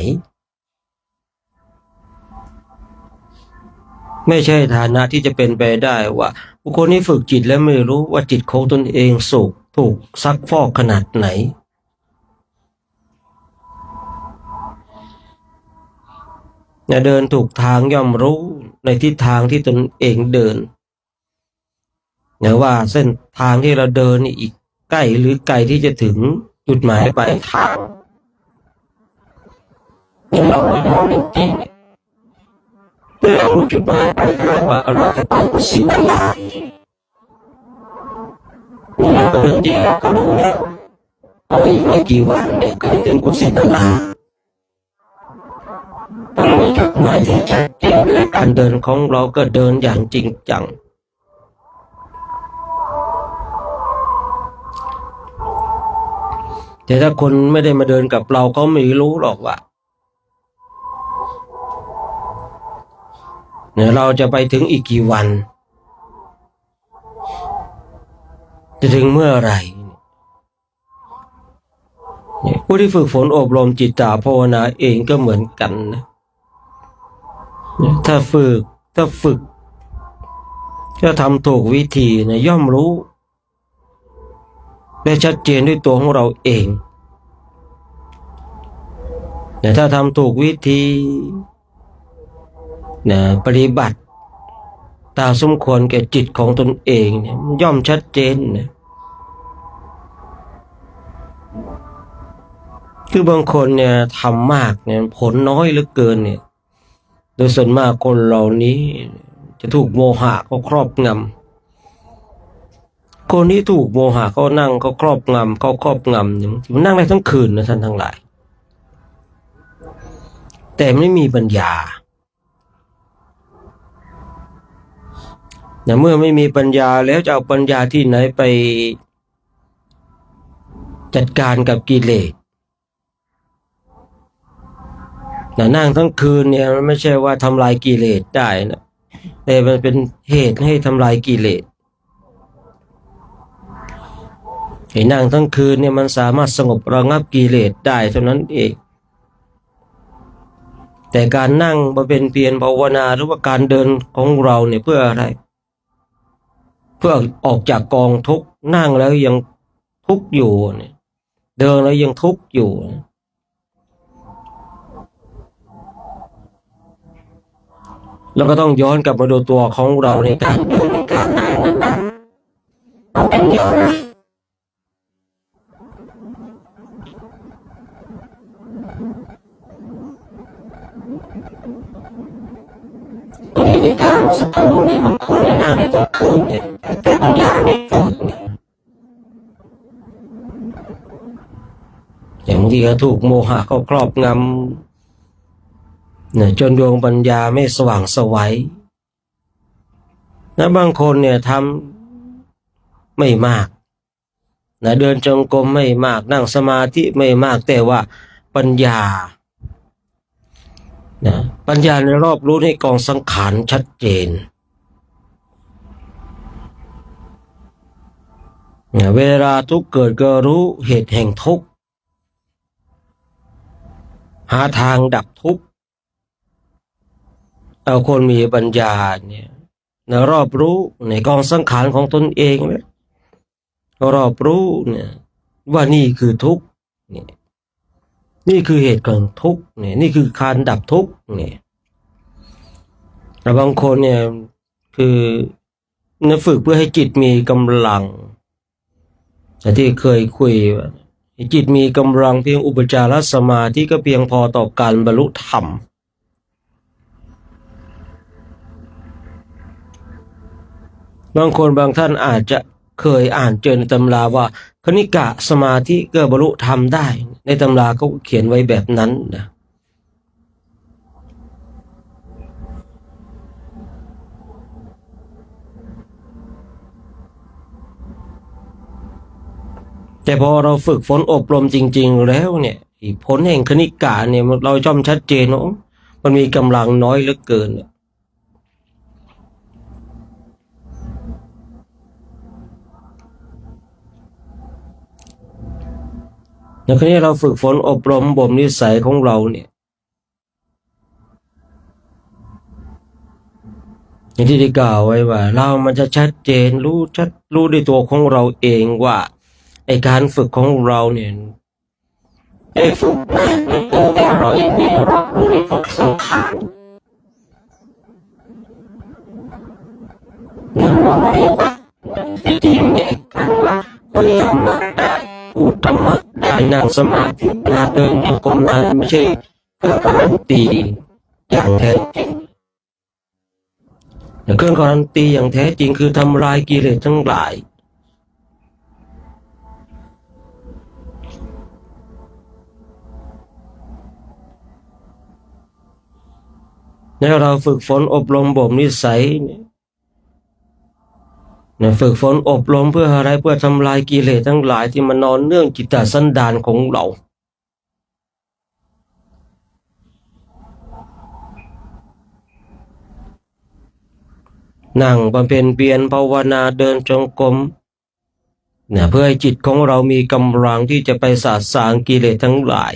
ไม่ใช่ฐานะที่จะเป็นไปได้ว่าบุคคลที่ฝึกจิตแล้วไม่รู้ว่าจิตของตนเองถูกซักฟอกขนาดไหนเดินถูกทางย่อมรู้ในทิศทางที่ตนเองเดินว่าเส้นทางที่เราเดินนี่อีกใกล้หรือไกลที่จะถึงจุดหมายปลายทางเราไม่รู้จริงๆเรารู้จุดหมายปลายทางว่าเราจะต้องสิ่งอะไรเราเดินจริงก็รู้แล้วเอาอีกไม่กี่วันเนี่ยก็จะถึงกุศินาราต้องมีจุดหมายที่ชัดเจนและการเดินของเราก็เดินอย่างจริงจังแต่ถ้าคนไม่ได้มาเดินกับเราเขาไม่รู้หรอกว่าเนี่ยเราจะไปถึงอีกกี่วันจะถึงเมื่อไหร่ผู้ที่ฝึกฝนอบรมจิตตภาวนาเองก็เหมือนกันนะถ้าฝึกถ้าทำถูกวิธีนะย่อมรู้และชัดเจนด้วยตัวของเราเองแต่ถ้าทำถูกวิธีปฏิบัติตามสมควรแก่จิตของตนเองเนี่ยย่อมชัดเจนนะคือบางคนเนี่ยทำมากเนี่ยผลน้อยเหลือเกินเนี่ยโดยส่วนมากคนเหล่านี้จะถูกโมหะเขาครอบงำคนที่ถูกโมหะเขานั่งเขาครอบงำมันนั่งได้ทั้งคืนนะท่านทั้งหลายแต่ไม่มีปัญญาเมื่อไม่มีปัญญาแล้วจะเอาปัญญาที่ไหนไปจัดการกับกิเลสนั่งทั้งคืนเนี่ยมันไม่ใช่ว่าทำลายกิเลสได้นะแต่มันเป็นเหตุให้ทำลายกิเลสให้นั่งทั้งคืนเนี่ยมันสามารถสงบระงับกิเลสได้เท่านั้นเองแต่การนั่งมาเป็นเพียรภาวนาหรือว่าการเดินของเราเนี่ยเพื่ออะไรเพื่อออกจากกองทุกข์นั่งแล้วยังทุกข์อยู่เนี่ยเดินแล้วยังทุกข์อยู่แล้วก็ต้องย้อนกลับมาดูตัวของเราในการเดินการนั่งนั้นเป็นอย่างไรในการสักครู่เนี่ยมันควรจะนั่งในตัวคืนเนี่ยแต่บางอย่างไม่ก่อนอย่างที่เขาถูกโมหะเขาครอบงำจนดวงปัญญาไม่สว่างไสวและบางคนเนี่ยทำไม่มากเดินจงกรมไม่มากนั่งสมาธิไม่มากแต่ว่าปัญญาในรอบรู้ในกองสังขารชัดเจนเวลาทุกข์เกิดก็รู้เหตุแห่งทุกข์หาทางดับทุกข์เอาคนมีปัญญาเนี่ยรอบรู้ในกองสังขารของตนเองรอบรู้เนี่ย ว่านี่คือทุกข์เนี่ยนี่คือเหตุของทุกข์เนี่ยนี่คือการดับทุกข์เนี่ยแต่บางคนเนี่ยคือฝึกเพื่อให้จิตมีกำลังแต่ที่เคยคุยว่าจิตมีกำลังเพียงอุปจารสมาธิก็เพียงพอต่อการบรรลุธรรมบางคนบางท่านอาจจะเคยอ่านเจอในตำราว่าคณิกะสมาธิก็บรรลุธรรมได้ในตำราเขาเขียนไว้แบบนั้นนะแต่พอเราฝึกฝนอบรมจริงๆแล้วเนี่ยผลแห่งคณิกะเนี่ยเราย่อมชัดเจนว่ามันมีกำลังน้อยเหลือเกินในครั้นี้เราฝึกฝนอบรมบ่มนิสัยของเราเนี่ยอย่างที่ได้กล่าวไว้ว่าเรามันจะชัดเจนรู้ด้วยตัวของเราเองว่าไอการฝึกของเราเนี่ยไอฝึกเราเองเรารู้ในฝึกสังขารเราเรียกว่าจริงๆเนี่ยการว่าคนธรรมะได้พูดธรรมะได้นั่งสมาธิเวลาเดินก็มาไม่ใช่เพื่อการันตีอย่างแท้จริงแต่เครื่องการันตีอย่างแท้จริงคือทำลายกิเลสทั้งหลายแล้วเราฝึกฝนอบรมบ่มนิสัยเนี่ยฝึกฝนอบรมเพื่ออะไรเพื่อทำลายกิเลสทั้งหลายที่มันนอนเนื่องจิตตสันดานของเรานั่งบำเพ็ญเพียรภาวนาเดินจงกรมเนี่ยเพื่อให้จิตของเรามีกำลังที่จะไปสาสางกิเลสทั้งหลาย